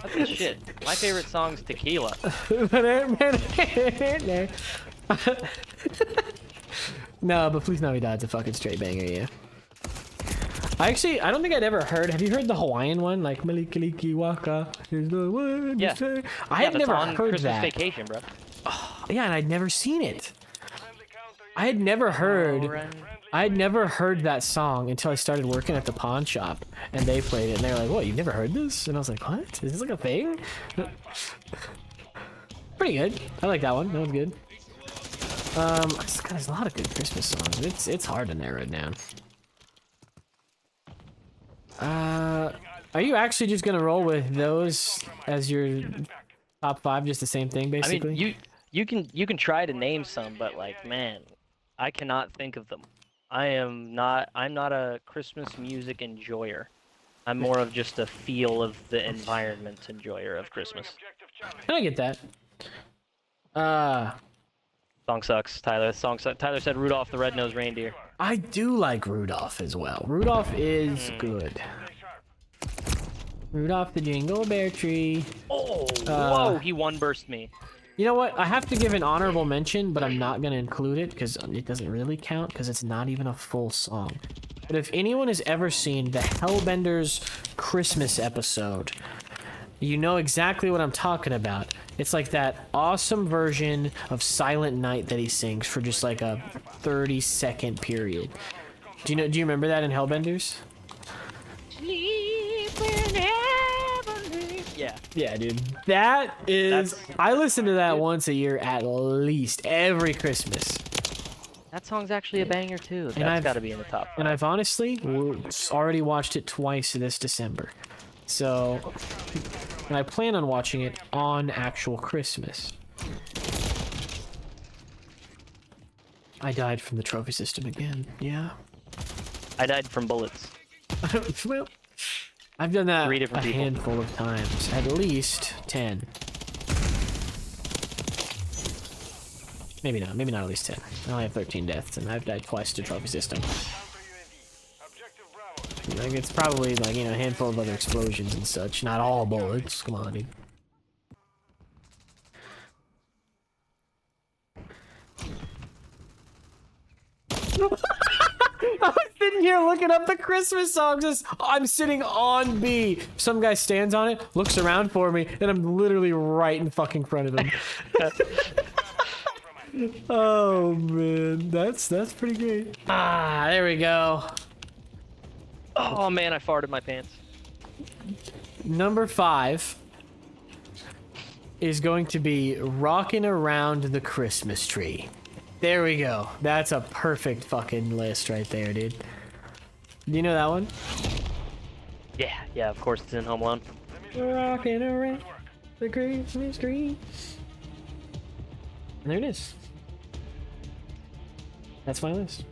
That's the shit. My favorite song's Tequila. No, but Feliz Navidad's a fucking straight banger, yeah. I don't think I'd ever heard. Have you heard the Hawaiian one, like Malikaliki Waka? Here's the word Yeah. to say? I Yeah, had that's never on heard Christmas that. Vacation, bro. Yeah, and I'd never seen it. I had never heard that song until I started working at the pawn shop, and they played it, and they were like, "What? You've never heard this?" And I was like, "What? Is this like a thing?" Pretty good. I like that one. That was good. God, there's a lot of good Christmas songs. It's hard to narrow it down. Are you actually just gonna roll with those as your top 5, just the same thing, I basically? mean, you can try to name some, but like, man, I cannot think of them. I'm not a Christmas music enjoyer. I'm more of just a feel of the environment enjoyer of Christmas. I get that. Song sucks, Tyler. Tyler said Rudolph the Red-Nosed Reindeer. I do like Rudolph as well. Rudolph is good. Rudolph the Jingle Bear Tree. Oh, whoa! He one-burst me. You know what? I have to give an honorable mention, but I'm not going to include it because it doesn't really count because it's not even a full song. But if anyone has ever seen the Hellbenders Christmas episode, you know exactly what I'm talking about. It's like that awesome version of Silent Night that he sings for just like a 30-second period. Do you remember that in Hellbenders? Yeah. Yeah, dude. I listen to that once a year at least, every Christmas. That song's actually a banger too. I've- That's got to be in the top 5. And I've honestly already watched it twice this December. So, and I plan on watching it on actual Christmas. I died from the trophy system again. Yeah. I died from bullets. Well, I've done that 3 a different people. handful of times. At least 10. Maybe not at least 10. I only have 13 deaths, and I've died twice to trophy system. Like, it's probably, like, a handful of other explosions and such. Not all bullets. Come on, dude. I was sitting here looking up the Christmas songs. I'm sitting on B. Some guy stands on it, looks around for me, and I'm literally right in fucking front of him. Oh man, that's pretty great. Ah, there we go. Oh man, I farted my pants. Number 5 is going to be Rockin' Around the Christmas Tree. There we go. That's a perfect fucking list right there, dude. Do you know that one? Yeah, of course it's in Home Alone. Rockin' around the Christmas tree. And there it is. That's my list.